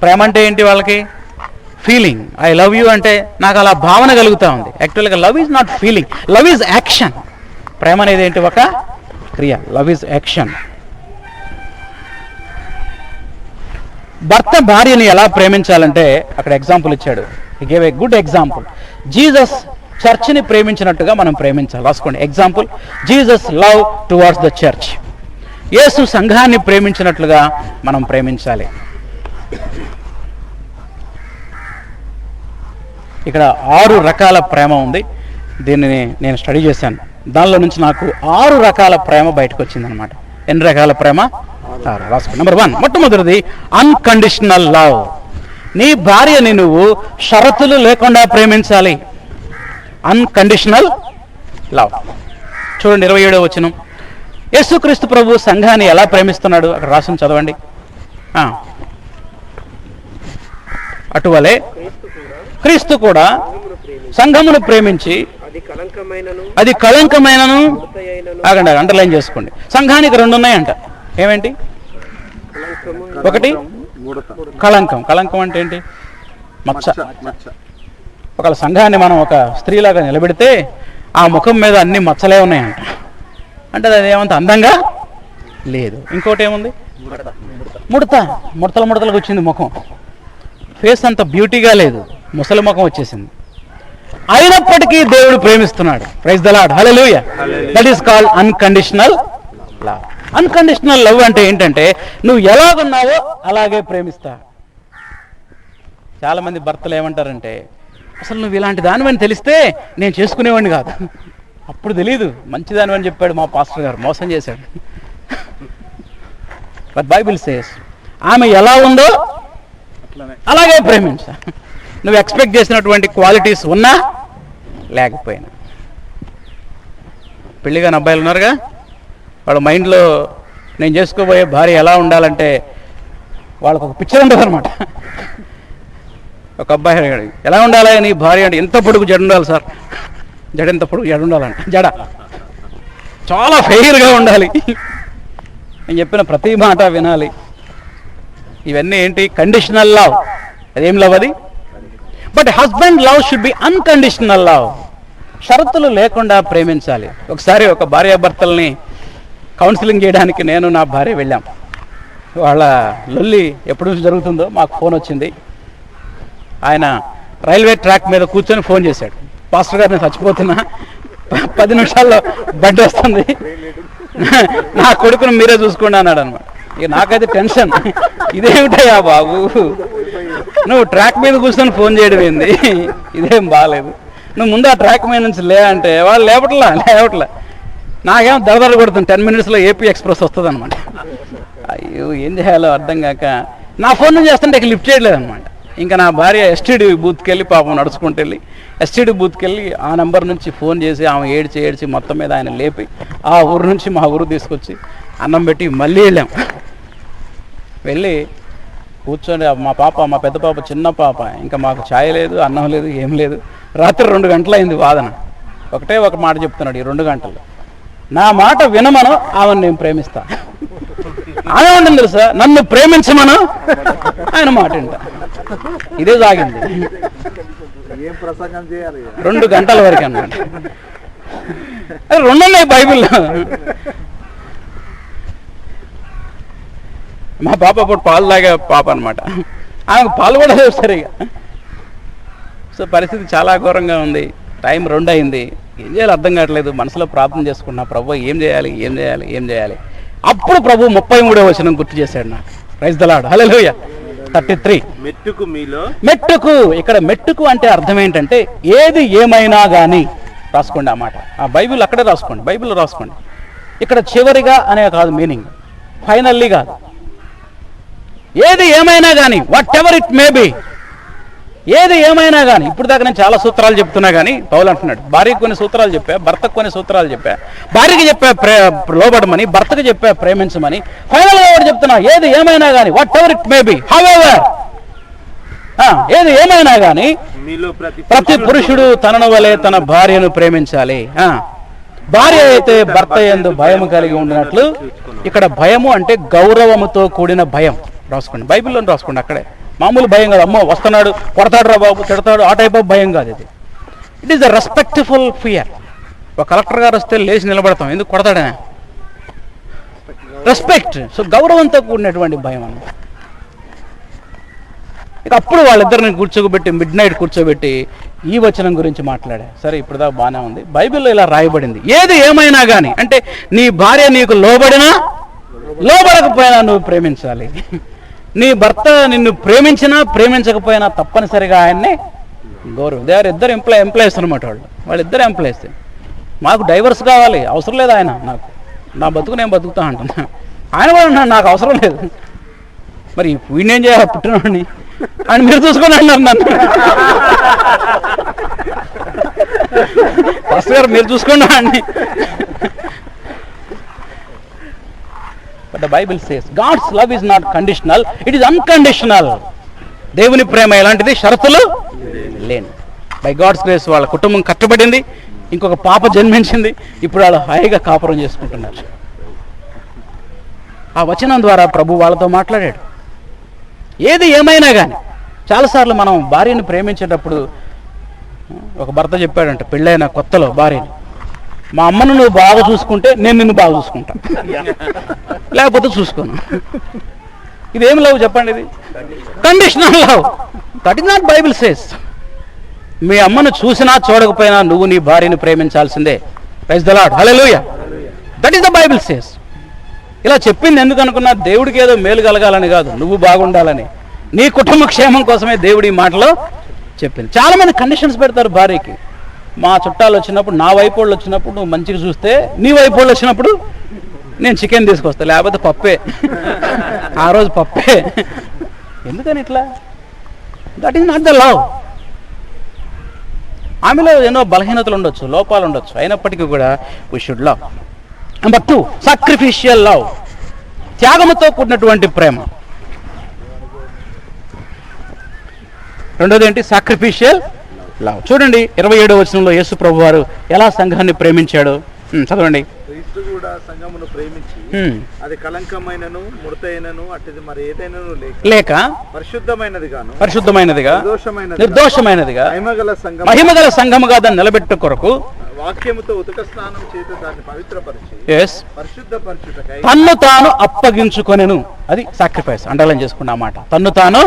ప్రేమ అంటే ఏంటి? వాళ్ళకి ఫీలింగ్. ఐ లవ్ యూ అంటే నాకు అలా భావన కలుగుతూ ఉంది. యాక్చువల్గా love is not feeling, love is action. ప్రేమ అనేది ఏంటి? ఒక క్రియ. Love is action. భర్త భార్యని ఎలా ప్రేమించాలంటే అక్కడ ఎగ్జాంపుల్ ఇచ్చాడు. He gave a good example. Jesus చర్చ్ని ప్రేమించినట్టుగా మనం ప్రేమించాలి. రాసుకోండి example. Jesus love towards the church. యేసు సంఘాన్ని ప్రేమించినట్లుగా మనం ప్రేమించాలి. ఇక్కడ 6 రకాల ప్రేమ ఉంది. దీనిని నేను స్టడీ చేశాను. దానిలో నుంచి నాకు 6 రకాల ప్రేమ బయటకు వచ్చిందనమాట. ఎన్ని రకాల ప్రేమ? 6. రాసుకోండి. నెంబర్ 1, మొట్టమొదటిది అన్కండిషనల్ లవ్. నీ భార్యని నువ్వు షరతులు లేకుండా ప్రేమించాలి. Unconditional love. చూడండి 27వ వచనం. యేసుక్రీస్తు ప్రభు సంఘాన్ని ఎలా ప్రేమిస్తున్నాడు అక్కడ రాసుని చదవండి. అటువలే క్రీస్తు కూడా సంఘమును ప్రేమించి అది కళంకమైనను ఆగండి అండర్లైన్ చేసుకోండి. సంఘానికి 2 ఉన్నాయంట. ఏమేంటి? ఒకటి కళంకం. కళంకం అంటే ఏంటి? మచ్చ. ఒకళ్ళ సంఘాన్ని మనం ఒక స్త్రీలాగా నిలబెడితే ఆ ముఖం మీద అన్ని మచ్చలే ఉన్నాయంట. అంటే అది ఏమంత అందంగా లేదు. ఇంకోటి ఏముంది? ముడతలకు వచ్చింది ముఖం. ఫేస్ అంత బ్యూటీగా లేదు, ముసలి ముఖం వచ్చేసింది. అయినప్పటికీ దేవుడు ప్రేమిస్తున్నాడు. Praise the Lord, hallelujah. That is called unconditional love. Unconditional love అంటే ఏంటంటే నువ్వు ఎలాగున్నావో అలాగే ప్రేమిస్తా. చాలా మంది భర్తలు ఏమంటారంటే అసలు నువ్వు ఇలాంటి దానివని తెలిస్తే నేను చేసుకునేవాడిని కాదు. అప్పుడు తెలీదు మంచిదానివని చెప్పాడు మా పాస్టర్ గారు, మోసం చేశాడు. బట్ బైబిల్ సేస్ ఆమె ఎలా ఉందో అలాగే ప్రేమించా. నువ్వు ఎక్స్పెక్ట్ చేసినటువంటి క్వాలిటీస్ ఉన్నా లేకపోయినా. పెళ్ళిగాని అబ్బాయిలు ఉన్నారుగా, వాళ్ళ మైండ్లో నేను చేసుకోబోయే భార్య ఎలా ఉండాలంటే వాళ్ళకు ఒక పిక్చర్ ఉంటుంది అనమాట. ఒక అబ్బాయి అడిగాడు, ఎలా ఉండాలి నీ భార్య అంటే, ఎంత పొడుగు జడ ఉండాలి సార్. జడ ఎంత పొడుగు జడ ఉండాలంట. జడ చాలా ఫెయిర్గా ఉండాలి. నేను చెప్పిన ప్రతి మాట వినాలి. ఇవన్నీ ఏంటి? Conditional love. అదేం లవ్ అది? But husband love should be unconditional love. షరతులు లేకుండా ప్రేమించాలి. ఒకసారి ఒక భార్యాభర్తల్ని కౌన్సిలింగ్ చేయడానికి నేను నా భార్య వెళ్ళాం. వాళ్ళ లొల్లి ఎప్పుడు నుంచి జరుగుతుందో మాకు ఫోన్ వచ్చింది. ఆయన రైల్వే ట్రాక్ మీద కూర్చొని ఫోన్ చేశాడు. పాస్టర్ గారు నేను చచ్చిపోతున్నా, 10 నిమిషాల్లో బండి వస్తుంది, నా కొడుకును మీరే చూసుకోండి అన్నాడు అనమాట. ఇక నాకైతే టెన్షన్, ఇదేమిటయ్యా బాబు, నువ్వు ట్రాక్ మీద కూర్చొని ఫోన్ చేయడం ఏంది, ఇదేం బాగాలేదు, నువ్వు ముందు ఆ ట్రాక్ మీద నుంచి లే అంటే వాళ్ళు లేవట్లా. నాకేమో దరదర కొడుతుంది. 10 మినిట్స్లో ఏపీ ఎక్స్ప్రెస్ వస్తుంది అనమాట. అయ్యో ఏం చేయాలో అర్థం కాక నా ఫోన్ నుంచి చేస్తుంటే ఇక లిఫ్ట్ చేయలేదు అనమాట. ఇంకా నా భార్య ఎస్టీడీ బూత్కి వెళ్ళి పాపం నడుచుకుంటూ వెళ్ళి ఎస్టీడీ బూత్కి వెళ్ళి ఆ నెంబర్ నుంచి ఫోన్ చేసి ఆమె ఏడ్చి మొత్తం మీద ఆయన లేపి ఆ ఊరు నుంచి మా ఊరు తీసుకొచ్చి అన్నం పెట్టి మళ్ళీ వెళ్ళాం. వెళ్ళి కూర్చొని మా పెద్ద పాప చిన్న పాప, ఇంకా మాకు ఛాయ్ లేదు, అన్నం లేదు, ఏం లేదు. రాత్రి 2 గంటలైంది వాదన. ఒకటే ఒక మాట చెప్తున్నాడు, ఈ 2 గంటలు నా మాట వినమను, ఆమెను నేను ప్రేమిస్తా. ఆమె ఉంటుంది తెలుసా, నన్ను ప్రేమించమను, ఆయన మాట వింట. ఇదే సాగింది 2 గంటల వరకు అన్నమాట. అది 2 ఉన్నాయి బైబిల్లో. మా పాప అప్పుడు పాలు తాగే పాప అనమాట. ఆమెకు పాలు కూడా లేవు సరిగా. సో పరిస్థితి చాలా ఘోరంగా ఉంది. టైం 2 అయింది. ఏం చేయాలి అర్థం కావట్లేదు. మనసులో ప్రార్థన చేసుకున్నా, ప్రభు ఏం చేయాలి. అప్పుడు ప్రభు 33వ వచనం గుర్తు చేశాడు నాకు. ప్రైజ్ ద లార్డ్, హల్లెలూయా. 33 మెట్టుకు. ఇక్కడ మెట్టుకు అంటే అర్థం ఏంటంటే ఏది ఏమైనా కానీ. రాసుకోండి ఆ మాట, ఆ బైబిల్ అక్కడే రాసుకోండి, బైబిల్లో రాసుకోండి. ఇక్కడ చివరిగా అనే కాదు మీనింగ్, ఫైనల్లీ కాదు. ఏది ఏమైనా కానీ, what ever it may be, ఏది ఏమైనా కానీ. ఇప్పుడు దాకా నేను చాలా సూత్రాలు చెప్తున్నా కానీ పౌలు అంటున్నాడు, భార్యకు కొన్ని సూత్రాలు చెప్పా, భర్తకు కొన్ని సూత్రాలు చెప్పా. భార్యకి చెప్పా లోబడమని, భర్తకు చెప్పా ప్రేమించమని. ఫైనల్గా ఒకటి చెప్తున్నా, ఏది ఏమైనా కానీ, what ever it may be, however, ఏది ఏమైనా కానీ ప్రతి పురుషుడు తనను వలె తన భార్యను ప్రేమించాలి. భార్య అయితే భర్త యందు భయం కలిగి ఉండినట్లు. ఇక్కడ భయము అంటే గౌరవముతో కూడిన భయం. రాసుకోండి, బైబిల్లో రాసుకోండి. అక్కడే మామూలు భయం కాదు, అమ్మో వస్తున్నాడు కొడతాడు రా బాబు తిడతాడు ఆ టైప్ ఆఫ్ భయం కాదు ఇది. It is the respectful fear. ఒక కలెక్టర్ గారు వస్తే లేచి నిలబడతాం, ఎందుకు కొడతాడనే రెస్పెక్ట్. సో గౌరవంతో కూడినటువంటి భయం అన్నమాట. ఇక అప్పుడు వాళ్ళిద్దరిని కూర్చోబెట్టి మిడ్ నైట్ కూర్చోబెట్టి ఈ వచనం గురించి మాట్లాడా. సరే ఇప్పుడు దాకా బాగానే ఉంది, బైబిల్లో ఇలా రాయబడింది, ఏది ఏమైనా కానీ అంటే నీ భార్య నీకు లోబడినా లోబడకపోయినా నువ్వు ప్రేమించాలి. నీ భర్త నిన్ను ప్రేమించినా ప్రేమించకపోయినా తప్పనిసరిగా ఆయన్ని గౌరవం. దే ఆర్ ఇద్దరు ఎంప్లాయీస్ అనమాట. వాళ్ళిద్దరు ఎంప్లాయీస్. మాకు డైవర్స్ కావాలి, అవసరం లేదు ఆయన, నాకు నా బతుకు నేను బతుకుతా అంటున్నా. ఆయన కూడా అన్నాడు నాకు అవసరం లేదు. మరి వీడినేం చేయాలి పుట్టినవాడిని అని మీరు చూసుకొని అన్నారు నన్ను. ఫస్ట్ గారు మీరు చూసుకోండి అండి. But the Bible says God's love is not conditional, it is unconditional. దేవుని ప్రేమ ఎలాంటిది, షరతులు లేని. బై గాడ్స్ గ్రేస్ వాళ్ళ కుటుంబం కట్టబడింది, ఇంకొక పాప జన్మించింది, ఇప్పుడు వాళ్ళు హాయిగా కాపురం చేసుకుంటున్నారు. ఆ వచనం ద్వారా ప్రభు వాళ్ళతో మాట్లాడాడు. ఏది ఏమైనా కానీ చాలాసార్లు మనం భార్యను ప్రేమించేటప్పుడు, ఒక భర్త చెప్పాడంట పెళ్ళైన కొత్తలో భార్యని, మా అమ్మను నువ్వు బాగా చూసుకుంటే నేను నిన్ను బాగా చూసుకుంటా, లేకపోతే చూసుకోను. ఇదేం లవ్ చెప్పండి, ఇది conditional love. That is not Bible says. మీ అమ్మను చూసినా చూడకపోయినా నువ్వు నీ భార్యను ప్రేమించాల్సిందే. Praise the Lord, hallelujah. That is the Bible says. ఇలా చెప్పింది ఎందుకు అనుకున్నా, దేవుడికి ఏదో మేలు కలగాలని కాదు, నువ్వు బాగుండాలని, నీ కుటుంబ క్షేమం కోసమే దేవుడి మాటలో చెప్పింది. చాలామంది కండిషన్స్ పెడతారు భార్యకి. మా చుట్టాలు వచ్చినప్పుడు, నా వైపు వాళ్ళు వచ్చినప్పుడు నువ్వు మంచిగా చూస్తే, నీ వైపు వాళ్ళు వచ్చినప్పుడు నేను చికెన్ తీసుకొస్తా, లేకపోతే పప్పే, ఆ రోజు పప్పే. ఎందుకని ఇట్లా? That is not the love. ఆమెలో ఎన్నో బలహీనతలు ఉండొచ్చు, లోపాలు ఉండొచ్చు, అయినప్పటికీ కూడా we should love. Number 2, sacrificial love, త్యాగముతో కూడినటువంటి ప్రేమ. రెండోది ఏంటి? Sacrificial love. చూడండి 27వ వచనంలో యేసు ప్రభు వారు ఎలా సంఘాన్ని ప్రేమించాడు, చదవండి. క్రీస్తు కూడా సంఘమును ప్రేమించి అది కలంకమైనను ముడతైనను అట్టిది మరి ఏదైనను లేక పరిశుద్ధమైనదిగా నిర్దోషమైనదిగా మహిమగల సంఘముగా దాన్ని నిలబెట్టు కొరకు వాక్యముతో ఉతక స్నానం చేత దాన్ని పవిత్రపరిచి పరిశుద్ధపరచుటకై తన్ను తాను అప్పగించుకొనెను. అది సాక్రిఫైస్. అండర్లైన్ చేసుకున్న మాట, తన్ను తాను.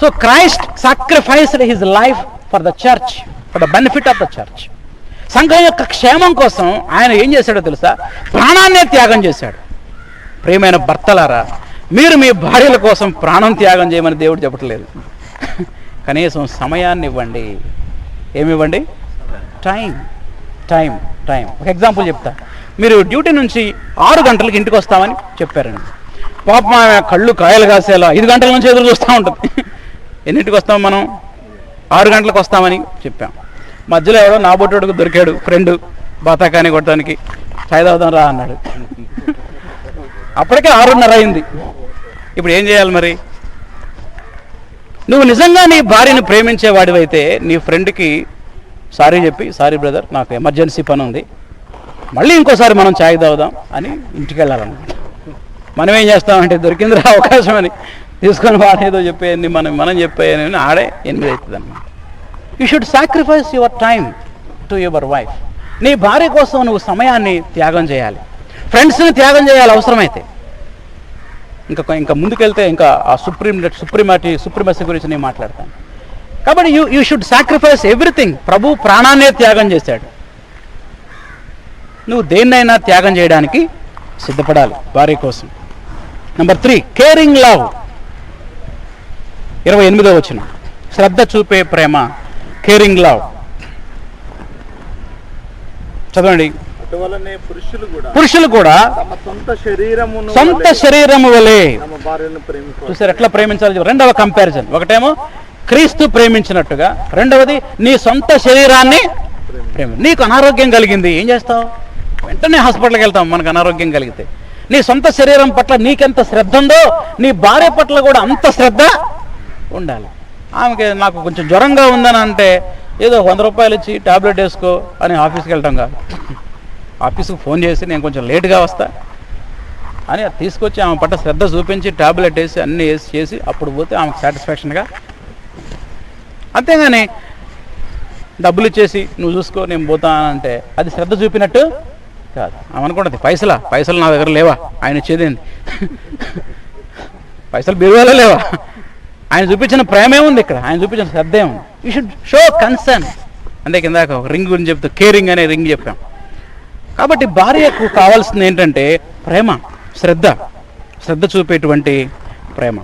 So Christ sacrificed his life for the church, for the benefit of the church. సంఘం యొక్క క్షేమం కోసం ఆయన ఏం చేశాడో తెలుసా? ప్రాణాన్నే త్యాగం చేశాడు. ప్రియమైన భర్తలారా, మీరు మీ భార్యల కోసం ప్రాణం త్యాగం చేయమని దేవుడు చెప్పట్లేదు. కనీసం సమయాన్ని ఇవ్వండి. ఏమివ్వండి? టైం. ఒక ఎగ్జాంపుల్ చెప్తా. మీరు డ్యూటీ నుంచి 6 గంటలకు ఇంటికి వస్తామని చెప్పారండి. పాపం ఆమె కళ్ళు కాయలు కాసేలా 5 గంటల నుంచి ఎదురు చూస్తూ ఉంటుంది. ఎన్నింటికి వస్తాం మనం? 6 గంటలకు వస్తామని చెప్పాం. మధ్యలో ఎవడో నాబోటోడుకు దొరికాడు ఫ్రెండ్, బాతాకాని కొట్టడానికి, చాయ్ తాగుదాం రా అన్నాడు. అప్పటికే 6:30 అయింది. ఇప్పుడు ఏం చేయాలి మరి? నువ్వు నిజంగా నీ భార్యను ప్రేమించేవాడివైతే నీ ఫ్రెండ్కి సారీ చెప్పి, సారీ బ్రదర్ నాకు ఎమర్జెన్సీ పని ఉంది, మళ్ళీ ఇంకోసారి మనం చాయ్ తాగుదాం అని ఇంటికి వెళ్ళాలన్నమాట. మనం ఏం చేస్తామంటే దొరికిందిరా అవకాశం అని తీసుకొని వాడేదో చెప్పేయండి, మనం చెప్పేయని ఆడే 8 అవుతుంది అన్నమాట. You should sacrifice your time to your wife. నీ భార్య కోసం నువ్వు సమయాన్ని త్యాగం చేయాలి, ఫ్రెండ్స్ని త్యాగం చేయాలి అవసరమైతే. ఇంకా ముందుకెళ్తే ఇంకా ఆ సుప్రీమసీ గురించి నేను మాట్లాడతాను. కాబట్టి యూ షుడ్ సాక్రిఫైస్ ఎవ్రీథింగ్. ప్రభు ప్రాణాన్నే త్యాగం చేశాడు. నువ్వు దేన్నైనా త్యాగం చేయడానికి సిద్ధపడాలి భార్య కోసం. Number 3, caring love. 28వ వచనం, శ్రద్ధ చూపే ప్రేమ, కేరింగ్ లవ్. చదవండి. అటువలనే పురుషులు కూడా సొంత శరీరము వలె చూసారు ఎట్లా ప్రేమించాలి. రెండవ కంపారిజన్, ఒకటేమో క్రీస్తు ప్రేమించినట్టుగా, రెండవది నీ సొంత శరీరాన్ని నీకు అనారోగ్యం కలిగింది ఏం చేస్తావు? వెంటనే హాస్పిటల్కి వెళ్తాం మనకు అనారోగ్యం కలిగితే. నీ సొంత శరీరం పట్ల నీకెంత శ్రద్ధ ఉందో నీ భార్య పట్ల కూడా అంత శ్రద్ధ ఉండాలి. ఆమెకి నాకు కొంచెం జ్వరంగా ఉందని అంటే ఏదో 100 రూపాయలు ఇచ్చి టాబ్లెట్ వేసుకో అని ఆఫీస్కి వెళ్ళటం కాదు. ఆఫీస్కి ఫోన్ చేసి నేను కొంచెం లేట్గా వస్తా అని తీసుకొచ్చి ఆమె పట్ల శ్రద్ధ చూపించి టాబ్లెట్ వేసి అన్నీ వేసి చేసి అప్పుడు పోతే ఆమెకు సాటిస్ఫాక్షన్గా. అంతేగాని డబ్బులు ఇచ్చేసి నువ్వు చూసుకో నేను పోతానంటే అది శ్రద్ధ చూపినట్టు కాదు. ఆమె అనుకుంటుంది పైసలు నా దగ్గర లేవా, ఆయన ఇచ్చేదేంది, పైసలు బిరువాలో లేవా, ఆయన చూపించిన ప్రేమే ఉంది ఇక్కడ, ఆయన చూపించిన శ్రద్ధే ఉంది. You should show concern. అంతే కిందాక ఒక రింగ్ గురించి చెప్తూ కేరింగ్ అనే రింగ్ చెప్పాం. కాబట్టి భార్యకు కావాల్సింది ఏంటంటే ప్రేమ, శ్రద్ధ చూపేటువంటి ప్రేమ,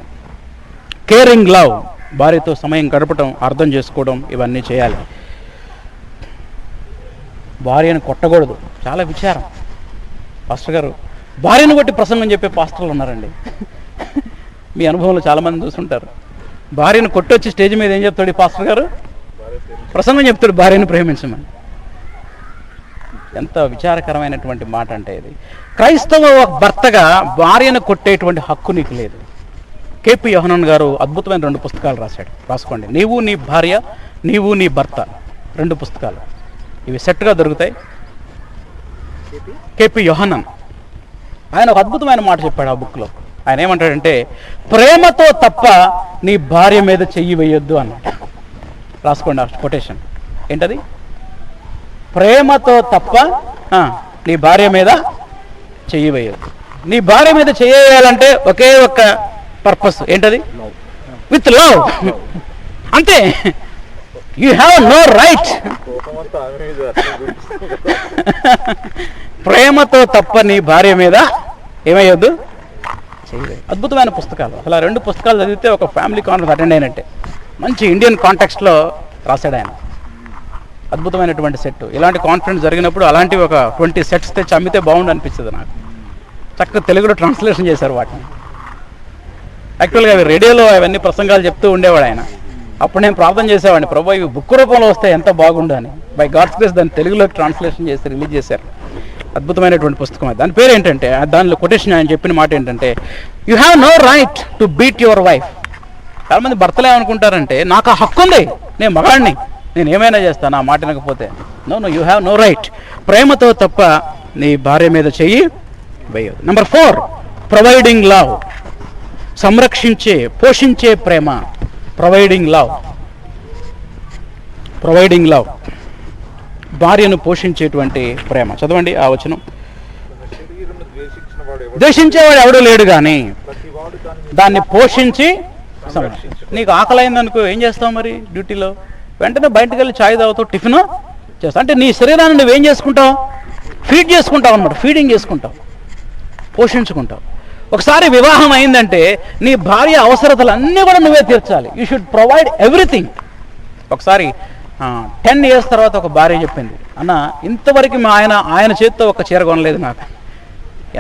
కేరింగ్ లవ్. భార్యతో సమయం గడపటం, అర్థం చేసుకోవడం, ఇవన్నీ చేయాలి. భార్యను కొట్టకూడదు. చాలా విచారం. పాస్టర్ గారు భార్యను కొట్టి ప్రసంగం చెప్పే పాస్టర్లు ఉన్నారండి. మీ అనుభవంలో చాలామంది చూస్తుంటారు. భార్యను కొట్టొచ్చి స్టేజ్ మీద ఏం చెప్తాడు ఈ పాస్టర్ గారు? ప్రసంగం చెప్తాడు భార్యను ప్రేమించమని. ఎంత విచారకరమైనటువంటి మాట అంటే ఇది. క్రైస్తవ భర్తగా భార్యను కొట్టేటువంటి హక్కు నీకు లేదు. కేపీ యోహనన్ గారు అద్భుతమైన 2 పుస్తకాలు రాసుకోండి. నీవు నీ భార్య, నీవు నీ భర్త, 2 పుస్తకాలు. ఇవి సెట్గా దొరుకుతాయి. కేపీ యోహనన్ ఆయన ఒక అద్భుతమైన మాట చెప్పాడు ఆ బుక్లో. ఆయన ఏమంటాడంటే ప్రేమతో తప్ప నీ భార్య మీద చెయ్యి వేయొద్దు అన్నాడు. రాసుకోండి ఆ కొటేషన్. ఏంటది? ప్రేమతో తప్ప నీ భార్య మీద చెయ్యి వేయొద్దు. నీ భార్య మీద చెయ్యి వేయాలంటే ఒకే ఒక్క పర్పస్. ఏంటది? With love. అంతే. You have no right. ప్రేమతో తప్ప నీ భార్య మీద ఏమయ్యొద్దు, చేయలేదు. అద్భుతమైన పుస్తకాలు. అసలు 2 పుస్తకాలు చదివితే ఒక ఫ్యామిలీ కాన్ఫరెన్స్ అటెండ్ అయినట్టే. మంచి ఇండియన్ కాంటెక్స్ట్లో రాశాడు ఆయన. అద్భుతమైనటువంటి సెట్. ఇలాంటి కాన్ఫరెన్స్ జరిగినప్పుడు అలాంటివి ఒక 20 సెట్స్ తెచ్చి అమ్మితే బాగుండు అనిపిస్తుంది నాకు. చక్కగా తెలుగులో ట్రాన్స్లేషన్ చేశారు వాటిని. యాక్చువల్గా అవి రేడియోలో అవన్నీ ప్రసంగాలు చెప్తూ ఉండేవాడు ఆయన. అప్పుడు నేను ప్రార్థన చేసేవాడిని, ప్రభు ఇవి బుక్ రూపంలో వస్తే ఎంత బాగుండు అని. బై గాడ్స్ గ్రేస్ దాన్ని తెలుగులోకి ట్రాన్స్లేషన్ చేసి రిలీజ్ చేశారు. అద్భుతమైనటువంటి పుస్తకం అది. దాని పేరు ఏంటంటే, దానిలో కొటేషన్ ఆయన చెప్పిన మాట ఏంటంటే, you have no right to beat your wife. చాలామంది భర్తలు ఏమనుకుంటారంటే నాకు ఆ హక్కు ఉంది, నేను మగాడిని, నేను ఏమైనా చేస్తాను ఆ మాట వినకపోతే. No, you have no right. ప్రేమతో తప్ప నీ భార్య మీద చెయ్యి వేయదు. Number 4, providing love. సంరక్షించే, పోషించే ప్రేమ. Providing love. భార్యను పోషించేటువంటి ప్రేమ. చదవండి ఆ వచనం. ద్వేషించేవాడు ఎవడూ లేడు కానీ దాన్ని పోషించి నీకు ఆకలైందనుకో ఏం చేస్తావు మరి డ్యూటీలో? వెంటనే బయటకు వెళ్ళి ఛాయ్ తాగుతావు, టిఫిన్ చేస్తావు. అంటే నీ శరీరాన్ని నువ్వేం చేసుకుంటావు? ఫీడ్ చేసుకుంటావు అనమాట. ఫీడింగ్ చేసుకుంటావు, పోషించుకుంటావు. ఒకసారి వివాహం అయిందంటే నీ భార్య అవసరతలు అన్నీ కూడా నువ్వే తీర్చాలి. You should provide everything. ఒకసారి 10 years తర్వాత ఒక భార్య చెప్పింది, అన్న ఇంతవరకు మా ఆయన చేతితో ఒక చీర కొనలేదు నాకు.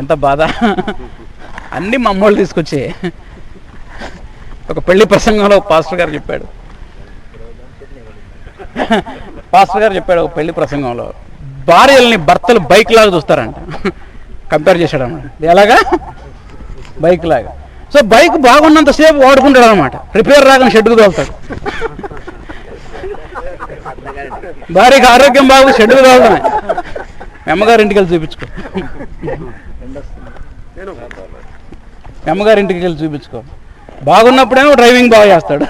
ఎంత బాధ. అన్నీ మా అమ్మోళ్ళు తీసుకొచ్చే. ఒక పెళ్లి ప్రసంగంలో పాస్టర్ గారు చెప్పాడు ఒక పెళ్లి ప్రసంగంలో, భార్యల్ని భర్తలు బైక్ లాగా చూస్తారంట. కంపేర్ చేశాడు అన్నమాట. ఎలాగా? బైక్ లాగా. సో బైక్ బాగున్నంతసేపు వాడుకుంటాడు అనమాట, రిపేర్ రాగానే షెడ్కు తోలుతాడు. భార్యకి ఆరోగ్యం బాగు, షెడ్కు తోలుతానే. మీ అమ్మగారి ఇంటికి వెళ్ళి చూపించుకో, బాగున్నప్పుడేమో డ్రైవింగ్ బాగా చేస్తాడు,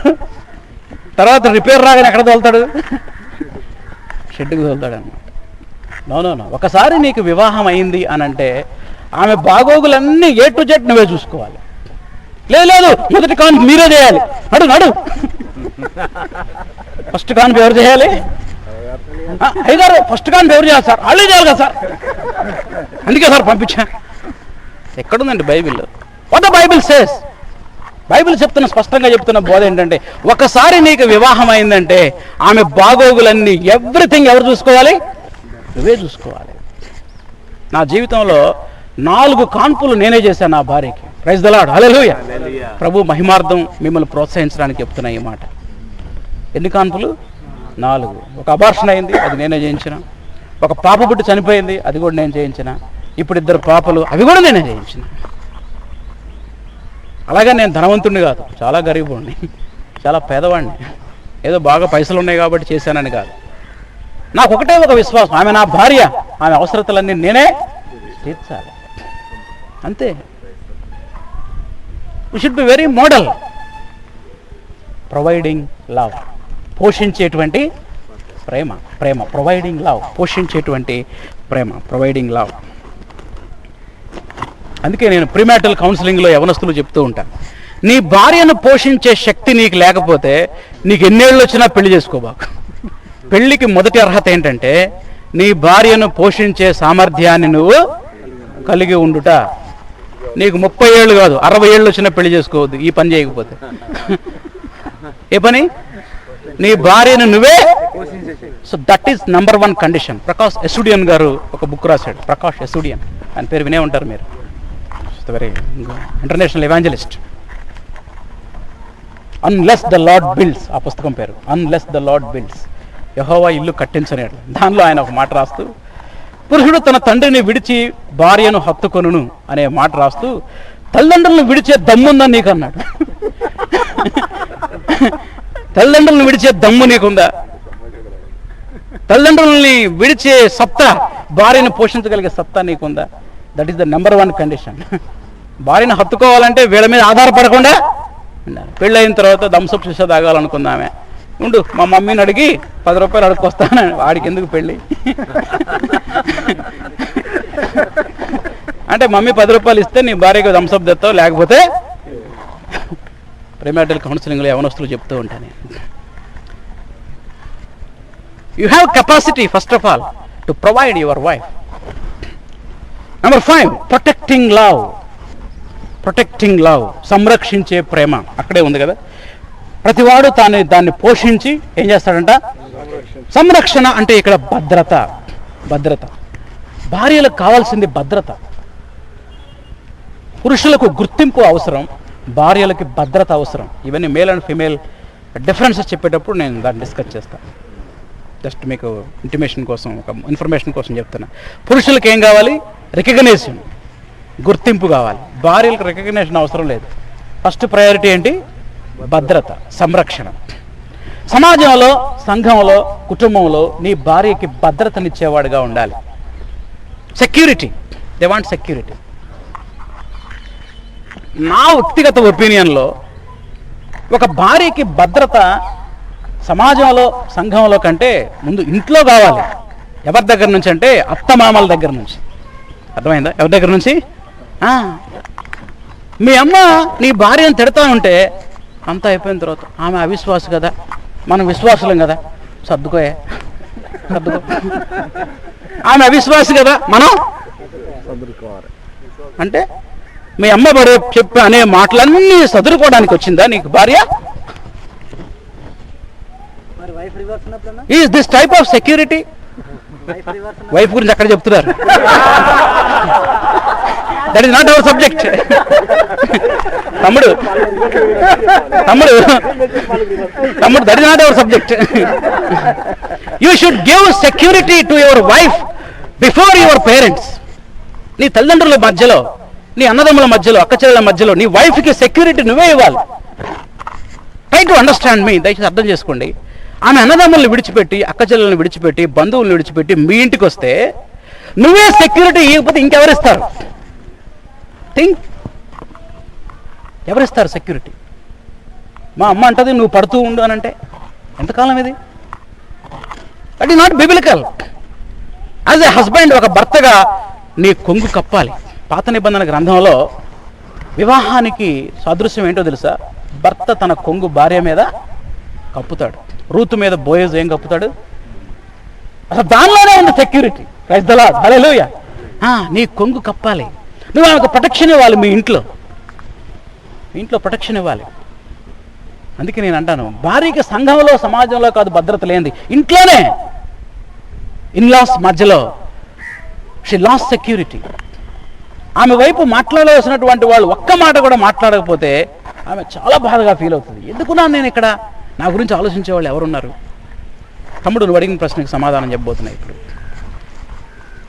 తర్వాత రిపేర్ రాగానే ఎక్కడ తోలుతాడు? షెడ్కు తోలుతాడు అనమాట. నో. ఒకసారి నీకు వివాహం అయింది అని అంటే ఆమె బాగోగులన్నీ A to Z నువ్వే చూసుకోవాలి. లేదు మొదటి కాన్పు మీరే చేయాలి. నడు. ఫస్ట్ కాన్పు ఎవరు చేయాలి? అయ్యగారు ఫస్ట్ కాన్పు ఎవరు చేయాలి సార్? వాళ్ళే చేయాలి కదా సార్, అందుకే సార్ పంపించా. ఎక్కడుందండి బైబిల్లో? What the Bible says? Bible స్పష్టంగా చెప్తున్న బోధ ఏంటంటే, ఒకసారి నీకు వివాహం అయిందంటే ఆమె బాగోగులన్నీ ఎవ్రీథింగ్ ఎవరు చూసుకోవాలి? నువ్వే చూసుకోవాలి. నా జీవితంలో 4 కాన్పులు నేనే చేశాను నా భార్యకి. ప్రైజ్ ద లార్డ్, హల్లెలూయా. ప్రభు మహిమార్థం మిమ్మల్ని ప్రోత్సహించడానికి చెప్తున్నా ఈ మాట. ఎన్ని కాన్పులు? 4. ఒక అబార్షన్ అయింది, అది నేనే చేయించిన. ఒక పాప పుట్టి చనిపోయింది, అది కూడా నేను చేయించిన. ఇప్పుడు 2 పాపలు, అవి కూడా నేనే చేయించిన. అలాగే నేను ధనవంతుడిని కాదు, చాలా గరీబుడిని, చాలా పేదవాడిని. ఏదో బాగా పైసలు ఉన్నాయి కాబట్టి చేశానని కాదు. నాకు ఒకటే ఒక విశ్వాసం, ఆమె నా భార్య, ఆమె అవసరతలన్నీ నేనే తీర్చాలి, అంతే. We should be very model. Providing love, పోషించేటువంటి ప్రేమ. ప్రొవైడింగ్ లవ్, పోషించేటువంటి ప్రేమ, ప్రొవైడింగ్ లవ్. అందుకే నేను ప్రీమారిటల్ కౌన్సిలింగ్లో యవనస్తులు చెప్తూ ఉంటాను, నీ భార్యను పోషించే శక్తి నీకు లేకపోతే నీకు ఎన్నేళ్ళు వచ్చినా పెళ్లి చేసుకోబాకు. పెళ్లికి మొదటి అర్హత ఏంటంటే నీ భార్యను పోషించే సామర్థ్యాన్ని నువ్వు కలిగి ఉండుట. నీకు 30 ఏళ్ళు కాదు, 60 ఏళ్ళు వచ్చినా పెళ్లి చేసుకోవద్దు ఈ పని చేయకపోతే. ఏ పని? నీ భార్యను నువ్వే. So that is number 1 condition. Prakash ఎస్యూడియన్ గారు ఒక బుక్ రాశాడు. ప్రకాష్ ఎస్యూడియన్, ఆయన పేరు వినే ఉంటారు మీరు, very international evangelist. Unless the lord builds, ఆ పుస్తకం పేరు అన్లెస్ ద లార్డ్ బిల్డ్స్, యెహోవా ఇల్లు కట్టించనేడు. దానిలో ఆయన ఒక మాట రాస్తూ, పురుషుడు తన తండ్రిని విడిచి భార్యను హత్తుకొనును అనే మాట రాస్తూ, తల్లిదండ్రులను విడిచే దమ్ముందని నీకు అన్నాడు. తల్లిదండ్రులను విడిచే దమ్ము నీకుందా? తల్లిదండ్రులని విడిచే సత్తా, భార్యను పోషించగలిగే సత్తా నీకుందా? That is the number 1 condition. భార్యను హత్తుకోవాలంటే వీళ్ళ మీద ఆధారపడకుండా ఉండాలి. పెళ్ళయిన తర్వాత థమ్సప్ శిష తాగాలనుకుందామే, ఉండు మా మమ్మీని అడిగి 10 రూపాయలు అడుక్కొస్తాను, వాడికి ఎందుకు పెళ్ళి అంటే మమ్మీ 10 రూపాయలు ఇస్తే నీ భార్యకు థమ్సప్ తెస్తావు, లేకపోతే. ప్రీమారిటల్ కౌన్సిలింగ్లో యవనస్తులు చెప్తూ ఉంటాను, you have capacity first of all to provide your wife. Number 5, protecting love. Protecting love, సంరక్షించే ప్రేమ. అక్కడే ఉంది కదా, ప్రతివాడు దాన్ని పోషించి ఏం చేస్తాడంట? సంరక్షణ. అంటే ఇక్కడ భద్రత. భార్యలకు కావాల్సింది భద్రత. పురుషులకు గుర్తింపు అవసరం, భార్యలకి భద్రత అవసరం. ఇవన్నీ మేల్ అండ్ ఫీమేల్ డిఫరెన్సెస్ చెప్పేటప్పుడు నేను దాన్ని డిస్కస్ చేస్తాను. జస్ట్ మీకు ఇంటిమేషన్ కోసం, ఒక ఇన్ఫర్మేషన్ కోసం చెప్తున్నా. పురుషులకు ఏం కావాలి? రికగ్నేషన్, గుర్తింపు కావాలి. భార్యలకు రికగ్నేషన్ అవసరం లేదు. ఫస్ట్ ప్రయారిటీ ఏంటి? భద్రత, సంరక్షణ. సమాజంలో, సంఘంలో, కుటుంబంలో నీ భార్యకి భద్రతనిచ్చేవాడుగా ఉండాలి. Security, they want security. నా వ్యక్తిగత ఒపీనియన్లో ఒక భార్యకి భద్రత సమాజంలో, సంఘంలో కంటే ముందు ఇంట్లో కావాలి. ఎవరి దగ్గర నుంచి అంటే అత్తమామల దగ్గర నుంచి. అర్థమైందా? ఎవరి దగ్గర నుంచి? మీ అమ్మ నీ భార్యను తిడతా ఉంటే అంతా అయిపోయిన తర్వాత, ఆమె అవిశ్వాసు కదా, మనం విశ్వాసులం కదా, సర్దుకో. ఆమె అవిశ్వాసి కదా, మనం సర్దుకోవాలి అంటే మీ అమ్మ చెప్పి అనే మాటలన్నీ సదురుకోవడానికి వచ్చిందా నీకు భార్య? Is this type of security? Wife గురించి అక్కడ చెప్తున్నారు. That is not our subject. తమ్ముడు, that is not our subject. You should give security to your wife before your parents. నీ తల్లిదండ్రుల మధ్యలో, నీ అన్నదమ్ముల మధ్యలో, అక్కచెల్లెల మధ్యలో నీ వైఫ్కి సెక్యూరిటీ నువ్వే ఇవ్వాలి. ట్రై టు అండర్స్టాండ్ మీ. దయచేసి అర్థం చేసుకోండి. ఆమె అన్నదమ్ములను విడిచిపెట్టి, అక్కచెల్లెలను విడిచిపెట్టి, బంధువులను విడిచిపెట్టి మీ ఇంటికి వస్తే నువ్వే సెక్యూరిటీ ఇవ్వకపోతే ఇంకెవరిస్తారు? థింక్, ఎవరిస్తారు సెక్యూరిటీ? మా అమ్మ అంటది నువ్వు పడుతూ ఉండు అని అంటే ఎంతకాలం ఇది? That is not biblical. As a husband, ఒక భర్తగా నీ కొంగు కప్పాలి. పాత నిబంధన గ్రంథంలో వివాహానికి సాదృశ్యం ఏంటో తెలుసా? భర్త తన కొంగు భార్య మీద కప్పుతాడు. రూతు మీద బోయజ్ ఏం కప్పుతాడు? అసలు దానిలోనే ఉంది సెక్యూరిటీ. ప్రైజ్ ది లార్డ్, హల్లెలూయా. నీ కొంగు కప్పాలి. నువ్వు ఆమెకు ప్రొటెక్షన్ ఇవ్వాలి. మీ ఇంట్లో ప్రొటెక్షన్ ఇవ్వాలి. అందుకే నేను అంటాను, భార్యకి సంఘంలో, సమాజంలో కాదు భద్రత లేనిది ఇంట్లోనే. ఇన్లాస్ మధ్యలో షీ లాస్ట్ సెక్యూరిటీ. ఆమె వైపు మాట్లాడవలసినటువంటి వాళ్ళు ఒక్క మాట కూడా మాట్లాడకపోతే ఆమె చాలా బాధగా ఫీల్ అవుతుంది. ఎందుకున్నాను నేను ఇక్కడ, నా గురించి ఆలోచించే వాళ్ళు ఎవరున్నారు? తమ్ముడు నువ్వు అడిగిన ప్రశ్నకి సమాధానం చెప్పబోతున్నాయి. ఇప్పుడు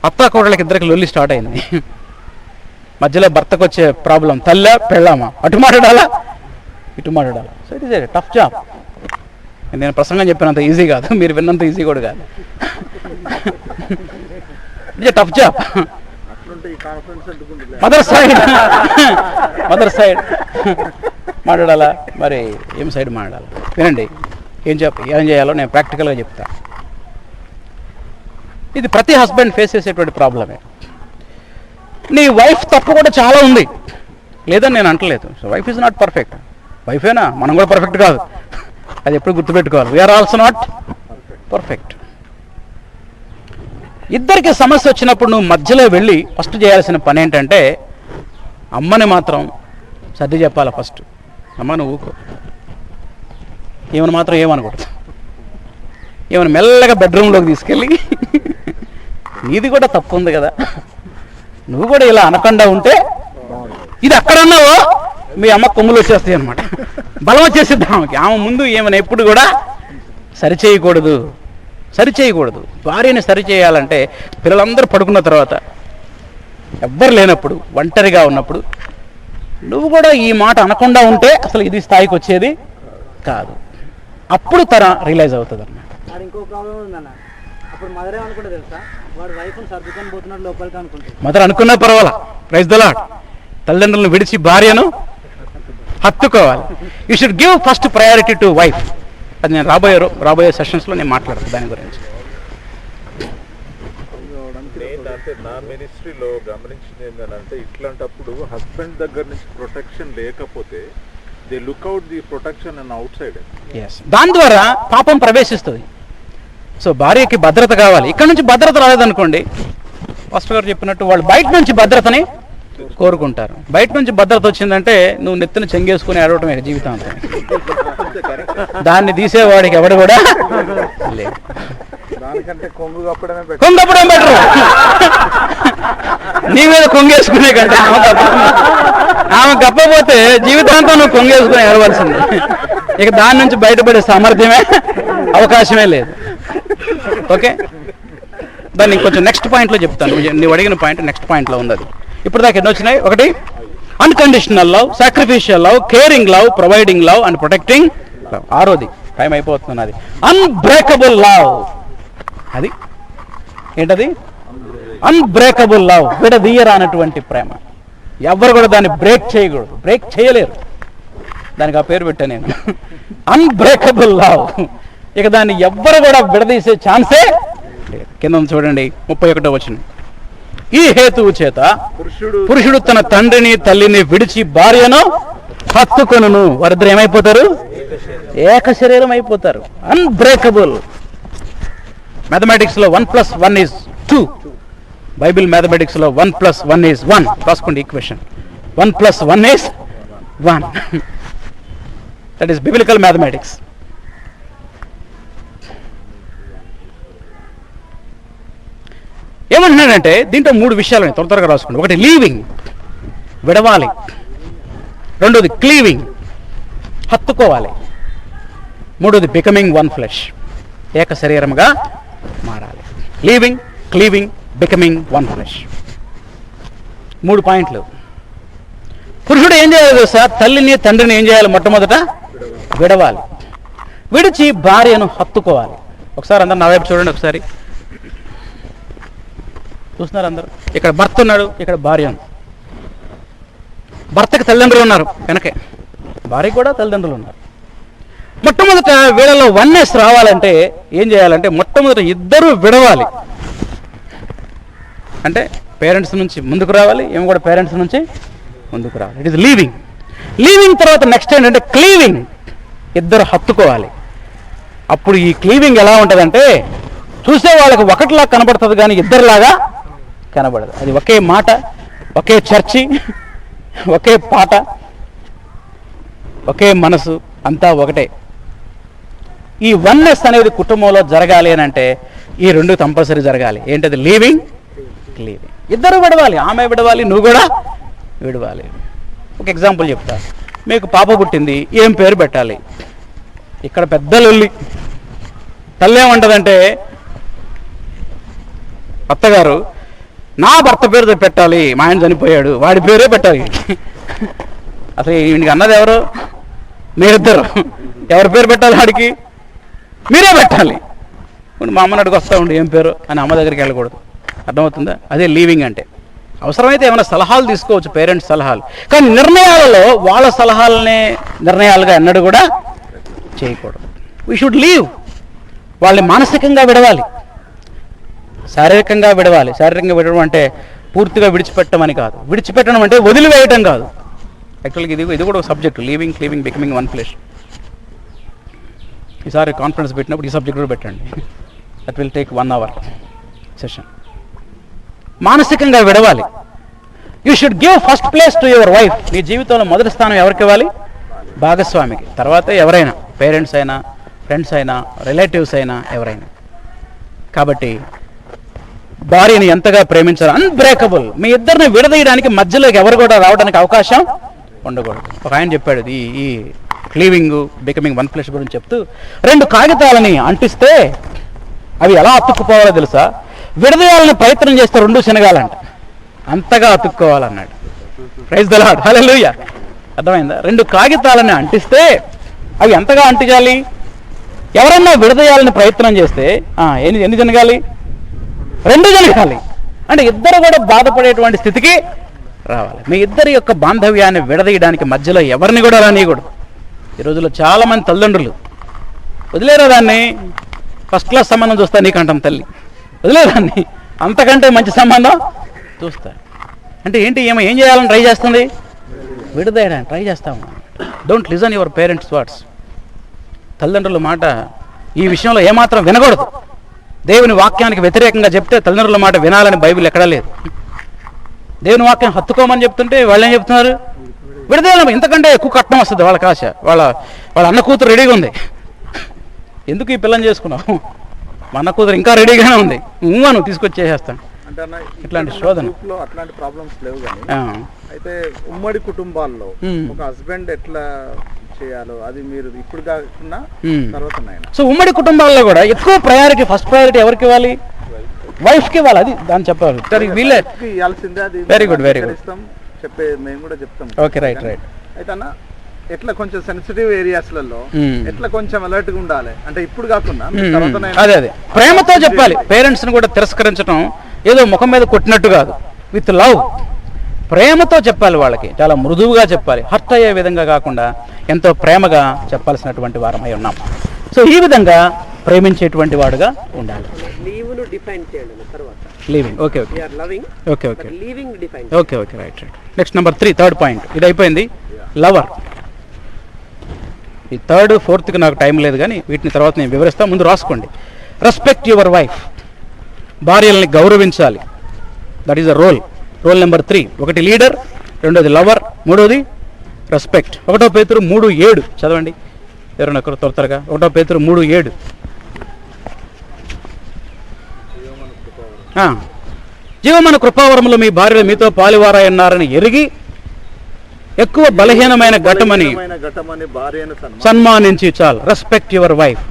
అత్త కోడళ్ళకి ఇద్దరికి లొల్లి స్టార్ట్ అయింది. మధ్యలో భర్తకు వచ్చే ప్రాబ్లం తల్ల పెళ్ళామా, అటు మాట్లాడాలా ఇటు మాట్లాడాలా. So it is a tough job. నేను ప్రసంగం చెప్పినంత ఈజీ కాదు, మీరు విన్నంత ఈజీ కూడా కాదు. It is tough job. Mother side మాట్లాడాలా, మరి ఏం సైడ్ మాట్లాడాలి? వినండి, ఏం చేయాలో నేను ప్రాక్టికల్గా చెప్తా. ఇది ప్రతి హస్బెండ్ ఫేస్ చేసేటువంటి ప్రాబ్లమే. నీ వైఫ్ తప్పు కూడా చాలా ఉంది, లేదని నేను అంటలేదు. So wife is not perfect. వైఫేనా, మనం కూడా పర్ఫెక్ట్ కాదు, అది ఎప్పుడు గుర్తుపెట్టుకోవాలి. We are also not perfect. ఇద్దరికి సమస్య వచ్చినప్పుడు నువ్వు మధ్యలో వెళ్ళి ఫస్ట్ చేయాల్సిన పని ఏంటంటే, అమ్మని మాత్రం సర్ది చెప్పాలి ఫస్ట్. అమ్మ నువ్వు ఊకో, ఏమని మాత్రం ఏమనకూడదు. ఏమైనా మెల్లగా బెడ్రూమ్లోకి తీసుకెళ్ళి, నీది కూడా తప్పు ఉంది కదా, నువ్వు కూడా ఇలా అనకుండా ఉంటే, ఇది అక్కడ అన్నావో మీ అమ్మ కొమ్ములు వచ్చేస్తాయి అనమాట. బలం వచ్చేసిద్దాం ఆమెకి. ఆమె ముందు ఏమైనా ఎప్పుడు కూడా సరిచేయకూడదు. భార్యని సరిచేయాలంటే పిల్లలందరూ పడుకున్న తర్వాత, ఎవ్వరు లేనప్పుడు, ఒంటరిగా ఉన్నప్పుడు నువ్వు కూడా ఈ మాట అనకుండా ఉంటే అసలు ఇది స్థాయికి వచ్చేది కాదు. అప్పుడు తన రియలైజ్ అవుతుంది అన్నమాట. ఇంకో ప్రాబ్లం ఉందన్న, అప్పుడు మదర్ ఏమనుకుంటే తెలుసా, వాడు వైఫ్ని సర్దుకొని పోతున్నాడు లోపలికి అనుకుంటుంది. మదర్ అనుకున్నా పర్వాలా, ప్రైజ్ ద లార్డ్. తల్లిదండ్రులను విడిచి భార్యను హత్తుకోవాలి. You should give first priority to wife. అది నేను రాబోయే సెషన్స్లో నేను మాట్లాడతాను దాని గురించి. అంటే నా మినిస్ట్రీలో గమనించింది ఏంటంటే, ఇట్లాంటప్పుడు హస్బెండ్ దగ్గర నుంచి ప్రొటెక్షన్ లేకపోతే they look out the protection and out side. దాని ద్వారా పాపం ప్రవేశిస్తుంది. సో భార్యకి భద్రత కావాలి. ఇక్కడ నుంచి భద్రత రాలేదనుకోండి, పాస్టర్ గారు చెప్పినట్టు వాళ్ళు బయట నుంచి భద్రతని కోరుకుంటారు. బయట నుంచి భద్రత వచ్చిందంటే నువ్వు నెత్తిన చెంగేసుకుని ఆడవటమే జీవితాంతం. దాన్ని తీసేవాడికి ఎవడు కూడా లేదు. కొంగు కప్పడం బెటర్. నీ మీద కొంగేసుకునే కంటే ఆమె కప్పపోతే జీవితాంతం నువ్వు కొంగేసుకుని ఏడవలసింది. ఇక దాని నుంచి బయటపడే సామర్థ్యమే, అవకాశమే లేదు. ఓకే, దాన్ని ఇంకొంచెం నెక్స్ట్ పాయింట్లో చెప్తాను. నువ్వు అడిగిన పాయింట్ నెక్స్ట్ పాయింట్లో ఉంది. అది ఇప్పుడు దాకా ఎన్ని వచ్చినాయి? ఒకటి unconditional love, sacrificial love, caring love, providing love and protecting love. ఆరోది టైం అయిపోతుంది. అది అన్బ్రేకబుల్ లవ్. అది ఏంటది? అన్బ్రేకబుల్ లవ్, విడదీయరానటువంటి ప్రేమ. ఎవరు కూడా దాన్ని బ్రేక్ చేయకూడదు, బ్రేక్ చేయలేరు. దానికి ఆ పేరు పెట్టా నేను, అన్బ్రేకబుల్ లవ్. ఇక దాన్ని ఎవ్వరు కూడా విడదీసే ఛాన్సే లేదు. కింద చూడండి 31వ వచనం. ఈ హేతువు చేత పురుషుడు తన తండ్రిని తల్లిని విడిచి భార్యను హత్తుకొనును, వారిద్దరు ఏమైపోతారు? ఏక శరీరం అయిపోతారు. అన్బ్రేకబుల్. మ్యాథమెటిక్స్లో 1+1 is 2. బైబిల్ మ్యాథమెటిక్స్లో 1+1 is 1. రాసుకోండి equation. 1+1 is 1. That is biblical mathematics. ఏమంటున్నాడంటే దీంట్లో 3 విషయాలు త్వరగా రాసుకోండి. ఒకటి లీవింగ్, విడవాలి. రెండోది క్లీవింగ్, హత్తుకోవాలి. మూడోది బికమింగ్ వన్ ఫ్లెష్, ఏక శరీరముగా మారాలి. Leaving, cleaving, becoming one flesh. 3 పాయింట్లు. పురుషుడు ఏం చేయాలి సార్? తల్లిని తండ్రిని ఏం చేయాలి? మొట్టమొదట విడవాలి. విడిచి భార్యను హత్తుకోవాలి. ఒకసారి అందరు నా వైపు చూడండి. ఒకసారి చూస్తున్నారు అందరు? ఇక్కడ భర్త ఉన్నాడు, ఇక్కడ భార్య ఉంది. భర్తకి తల్లిదండ్రులు ఉన్నారు వెనకే, భార్యకి కూడా తల్లిదండ్రులు ఉన్నారు. మొట్టమొదట వీళ్ళలో వన్నెస్ రావాలంటే ఏం చేయాలంటే మొట్టమొదట ఇద్దరు విడవాలి. అంటే పేరెంట్స్ నుంచి ముందుకు రావాలి, ఏమో కూడా పేరెంట్స్ నుంచి ముందుకు రావాలి. It is leaving. లీవింగ్ తర్వాత నెక్స్ట్ ఏంటంటే క్లీవింగ్, ఇద్దరు హత్తుకోవాలి. అప్పుడు ఈ క్లీవింగ్ ఎలా ఉంటుందంటే చూసే వాళ్ళకి ఒకటిలా కనబడుతుంది కానీ ఇద్దరులాగా కనబడదు. అది ఒకే మాట, ఒకే చర్చి, ఒకే పాట, ఒకే మనసు, అంతా ఒకటే. ఈ వన్నెస్ అనేది కుటుంబంలో జరగాలి అని అంటే ఈ 2 కంపల్సరీ జరగాలి. ఏంటది? Leaving, leaving. ఇద్దరు విడవాలి, ఆమె విడవాలి, నువ్వు కూడా విడవాలి. ఒక ఎగ్జాంపుల్ చెప్తా. మీకు పాప పుట్టింది, ఏం పేరు పెట్టాలి? ఇక్కడ పెద్ద లొల్లి. తల్లి ఏమంటదంటే, అత్తగారు నా భర్త పేరు పెట్టాలి, మా ఆయన చనిపోయాడు, వాడి పేరే పెట్టాలి. అసలు ఈయనకి అన్నది ఎవరు? మీరిద్దరు. ఎవరి పేరు పెట్టాలి? వాడికి మీరే పెట్టాలి. మా అమ్మని అడిగి వస్తూ ఉండి ఏం పేరు అని అమ్మ దగ్గరికి వెళ్ళకూడదు. అర్థమవుతుందా? అదే లీవింగ్ అంటే. అవసరమైతే ఏమైనా సలహాలు తీసుకోవచ్చు, పేరెంట్స్ సలహాలు, కానీ నిర్ణయాలలో వాళ్ళ సలహాలనే నిర్ణయాలుగా ఎన్నడూ కూడా చేయకూడదు. We should leave. వాళ్ళని మానసికంగా విడవాలి, శారీరకంగా విడవాలి. శారీరకంగా విడవడం అంటే పూర్తిగా విడిచిపెట్టడం అని కాదు. విడిచిపెట్టడం అంటే వదిలివేయటం కాదు. యాక్చువల్గా ఇది కూడా ఒక subject, leaving, cleaving, becoming one flesh. ఈసారి కాన్ఫరెన్స్ పెట్టినప్పుడు ఈ సబ్జెక్ట్ కూడా పెట్టండి. That will take 1 hour session. మానసికంగా విడవాలి. You should give first place to your wife. నీ జీవితంలో మొదటి స్థానం ఎవరికి ఇవ్వాలి? భాగస్వామికి. తర్వాత ఎవరైనా, పేరెంట్స్ అయినా, ఫ్రెండ్స్ అయినా, రిలేటివ్స్ అయినా, ఎవరైనా. కాబట్టి భార్యని ఎంతగా ప్రేమించాలి, అన్బ్రేకబుల్. మీ ఇద్దరిని విడదీయడానికి మధ్యలోకి ఎవరు కూడా రావడానికి అవకాశం ఉండకూడదు. ఒక ఆయన చెప్పాడు ఈ క్లీవింగ్, బికమింగ్ వన్ ఫ్లెష్ గురించి చెప్తూ, 2 కాగితాలని అంటిస్తే అవి ఎలా అతుక్కుపోవాలో తెలుసా? విడదీయాలని ప్రయత్నం చేస్తే 2 శనగాలంట, అంతగా అతుక్కోవాలన్నాడు. ప్రైజ్ ది లార్డ్, హల్లెలూయా. అర్థమైందా? 2 కాగితాలని అంటిస్తే అవి ఎంతగా అంటించాలి? ఎవరన్నా విడదీయాలని ప్రయత్నం చేస్తే ఎన్ని జనగాలి? 2 జనగాలి. అంటే ఇద్దరు కూడా బాధపడేటువంటి స్థితికి రావాలి. మీ ఇద్దరి యొక్క బాంధవ్యాన్ని విడదీయడానికి మధ్యలో ఎవరిని కూడా రానియకూడదు. ఈ రోజుల్లో చాలామంది తల్లిదండ్రులు వదిలేరా దాన్ని, ఫస్ట్ క్లాస్ సంబంధం చూస్తా నీకంటాం తల్లి, వదిలేదాన్ని, అంతకంటే మంచి సంబంధం చూస్తా. అంటే ఏంటి, ఏం చేయాలని ట్రై చేస్తుంది? విడదీయడానికి ట్రై చేస్తాము. Don't listen your parents words. తల్లిదండ్రుల మాట ఈ విషయంలో ఏమాత్రం వినకూడదు. దేవుని వాక్యానికి వ్యతిరేకంగా చెప్తే తల్లిదండ్రుల మాట వినాలని బైబిల్ ఎక్కడా లేదు. దేవుని వాక్యం హత్తుకోమని చెప్తుంటే వాళ్ళు ఏం చెప్తున్నారు? విడదీయాలి. ఇంతకంటే ఎక్కువ కట్నం వస్తుంది వాళ్ళకి ఆశ. వాళ్ళ అన్న కూతురు రెడీగా ఉంది, ఎందుకు ఈ పిల్లని చేసుకున్నావు? మా అన్న కూతురు ఇంకా రెడీగానే ఉంది, నువ్వు తీసుకొచ్చేసేస్తాను. ఇట్లాంటి శోధన, అట్లాంటి ప్రాబ్లమ్స్ లేవు. కానీ అయితే ఉమ్మడి కుటుంబాల్లో ఒక హస్బెండ్ ఎట్లా చేయాలో అది మీరు ఇప్పుడు కాకుండా తర్వాత. సో ఉమ్మడి కుటుంబాల్లో కూడా ఎక్కువ ప్రయారిటీ, ఫస్ట్ ప్రయారిటీ ఎవరికి ఇవ్వాలి? వైఫ్కి ఇవ్వాలి. అది దాన్ని చెప్పాలి. వీళ్ళే ఇవ్వాల్సిందే. అది వెరీ గుడ్, వెరీ గుడ్. చెప్పే మేము కూడా చెప్తాం. Okay, right. అయితే అన్న ఎట్లా కొంచెం సెన్సిటివ్ ఏరియాస్లలో ఎట్లా కొంచెం అలర్ట్ గా ఉండాలి అంటే ఇప్పుడు కాకుండా అదే ప్రేమతో చెప్పాలి. పేరెంట్స్ ని కూడా తిరస్కరించడం ఏదో ముఖం మీద కొట్టినట్టు కాదు, విత్ లవ్, ప్రేమతో చెప్పాలి. వాళ్ళకి చాలా మృదువుగా చెప్పాలి, హర్ట్ అయ్యే విధంగా కాకుండా ఎంతో ప్రేమగా చెప్పాల్సినటువంటి వారమై ఉన్నాం. సో ఈ విధంగా ప్రేమించేటువంటి వాడుగా ఉండాలి. Leaving. Okay, right. Next number 3, third point. ఇది అయిపోయింది, లవర్. ఈ 3rd, 4th నాకు టైం లేదు, కానీ వీటిని తర్వాత నేను వివరిస్తాను. ముందు రాసుకోండి. Respect your wife. భార్యల్ని గౌరవించాలి. That is a role number 3. 1 leader, 2ది లవర్, 3ది రెస్పెక్ట్. 1 పేతురు 3:7 చదవండి ఎవరైనా ఒకరు త్వరగా. 1 పేతురు 3:7. జీవమైన కృపావరములు మీ భార్యలు మీతో పాలువారాయి ఉన్నారని ఎరిగి ఎక్కువ బలహీనమైన ఘటమని సన్మానించి చాలు. Respect your wife.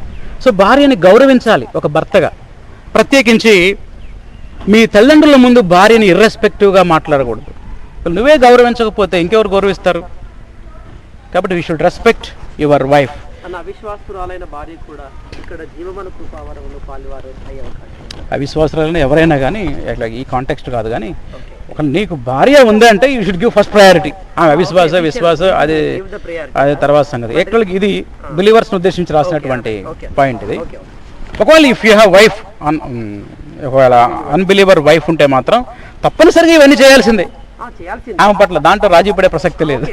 సో భార్యని గౌరవించాలి ఒక భర్తగా. ప్రత్యేకించి మీ తల్లిదండ్రుల ముందు భార్యని ఇర్రెస్పెక్టివ్గా మాట్లాడకూడదు. నువ్వే గౌరవించకపోతే ఇంకెవరు గౌరవిస్తారు? కాబట్టి we should respect your wife. అవిశ్వాసురాలైన భార్య కూడా ఇక్కడ జీవమైన కృపావరములు పాలువారు అయ్యే అవకాశం. అవిశ్వాసురాలైన ఎవరైనా కానీ, ఇట్లా ఈ కాంటెక్స్ట్ కాదు, కానీ ఒక నీకు భార్య ఉంది అంటే you should give first priority. విశ్వాస అది తర్వాత సంగతి. యాక్చువల్గా ఇది బిలీవర్స్ని ఉద్దేశించి రాసినటువంటి పాయింట్ ఇది. ఒకవేళ ఇఫ్ యూ హ్యావ్ వైఫ్, ఒకవేళ అన్బిలీవర్ వైఫ్ ఉంటే మాత్రం తప్పనిసరిగా ఇవన్నీ చేయాల్సిందే ఆమె పట్ల. దాంట్లో రాజీ పడే ప్రసక్తి లేదు.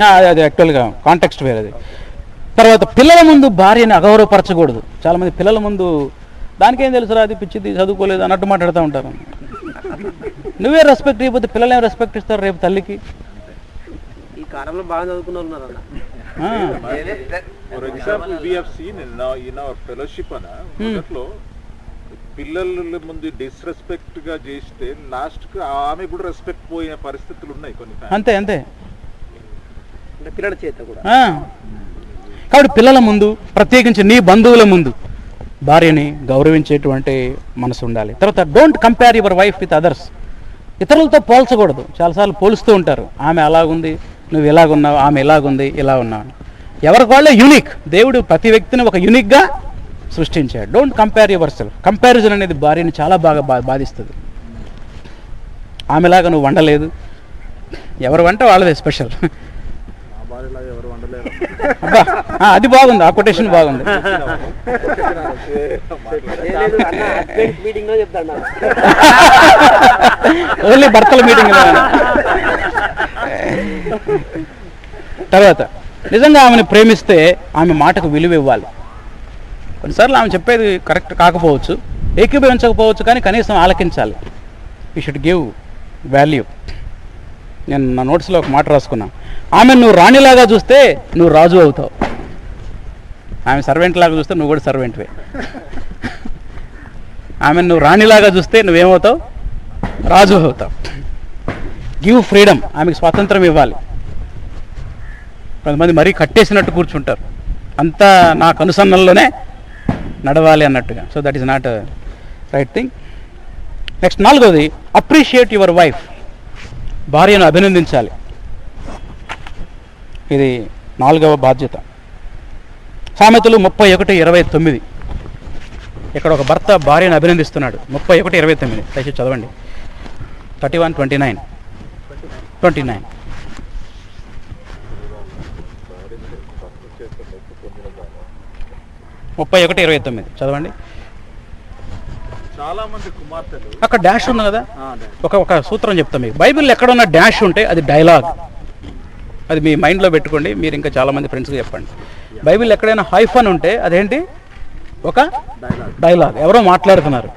అది యాక్చువల్గా కాంటెక్స్ట్ వేరేది. తర్వాత పిల్లల ముందు భార్యని అగౌరవపరచకూడదు. చాలామంది పిల్లల ముందు దానికేం తెలుసురా, అది పిచ్చిది, చదువుకోలేదు అన్నట్టు మాట్లాడుతూ ఉంటారు. నువ్వే రెస్పెక్ట్ ఇవ్వకపోతే పిల్లలు ఏం రెస్పెక్ట్ ఇస్తారు రేపు తల్లికి? ఈ కాలంలో బాగా చదువుకున్నారు. For example, we have seen in our fellowship, పిల్లల ముందు డిస్రెస్పెక్ట్ గా చేస్తే లాస్ట్ కు ఆమె కూడా రెస్పెక్ట్ పోయే పరిస్థితులు ఉన్నాయి కొన్ని family. అంతే అంతే. అంటే పిల్లల చేత కూడా కాబట్టి పిల్లల ముందు, ప్రత్యేకించి నీ బంధువుల ముందు భార్యని గౌరవించేటువంటి మనసు ఉండాలి. తర్వాత don't compare your wife with others. ఇతరులతో పోల్చకూడదు. చాలాసార్లు పోలుస్తూ ఉంటారు, ఆమె అలాగుంది, నువ్వు ఇలాగున్నావు, ఆమె ఇలాగుంది, ఇలా ఉన్నావు. ఎవరికి వాళ్ళే యూనిక్. దేవుడు ప్రతి వ్యక్తిని ఒక యూనిక్గా సృష్టించాడు. Don't compare your self. Comparison అనేది భార్యని చాలా బాగా బాధిస్తుంది. ఆమెలాగా నువ్వు వండలేదు, ఎవరు వంట వాళ్ళదే స్పెషల్. అది బాగుంది, ఆ కొటేషన్ బాగుంది. మీటింగ్ లో చెప్తాను ఓన్లీ భర్తల మీటింగ్. తర్వాత నిజంగా ఆమెను ప్రేమిస్తే ఆమె మాటకు విలువ ఇవ్వాలి. కొన్నిసార్లు ఆమె చెప్పేది కరెక్ట్ కాకపోవచ్చు, ఏకీభవించకపోవచ్చు, కానీ కనీసం ఆలకించాలి. You should give value. నేను నా నోట్స్లో ఒక మాట రాసుకున్నా, ఆమె నువ్వు రాణిలాగా చూస్తే నువ్వు రాజు అవుతావు, ఆమె సర్వెంట్ లాగా చూస్తే నువ్వు కూడా సర్వెంట్వే. ఆమె నువ్వు రాణిలాగా చూస్తే నువ్వేమవుతావు, రాజు అవుతావు. Give freedom. ఆమెకు స్వాతంత్రం ఇవ్వాలి. కొంతమంది మరీ కట్టేసినట్టు కూర్చుంటారు, అంతా నాకు అనుసరణలోనే నడవాలి అన్నట్టుగా. So that is not right thing. Next 4వది, అప్రిషియేట్ యువర్ వైఫ్. భార్యను అభినందించాలి. ఇది 4వ బాధ్యత. సామెతలు 31:29. ఇక్కడ ఒక భర్త భార్యను అభినందిస్తున్నాడు. 31:29 దయచేసి చదవండి. 31:29. 29. ముప్పై 31:29 చదవండి. చాలా మంది కుమార్తెలు అక్కడ డాష్ ఉంది కదా, ఒక సూత్రం చెప్తాం మీకు. బైబిల్ ఎక్కడున్న డాష్ ఉంటే అది డైలాగ్. అది మీ మైండ్లో పెట్టుకోండి. మీరు ఇంకా చాలామంది ఫ్రెండ్స్కి చెప్పండి. బైబిల్ ఎక్కడైనా హైఫన్ ఉంటే అదేంటి, ఒక డైలాగ్. ఎవరో మాట్లాడుతున్నారు,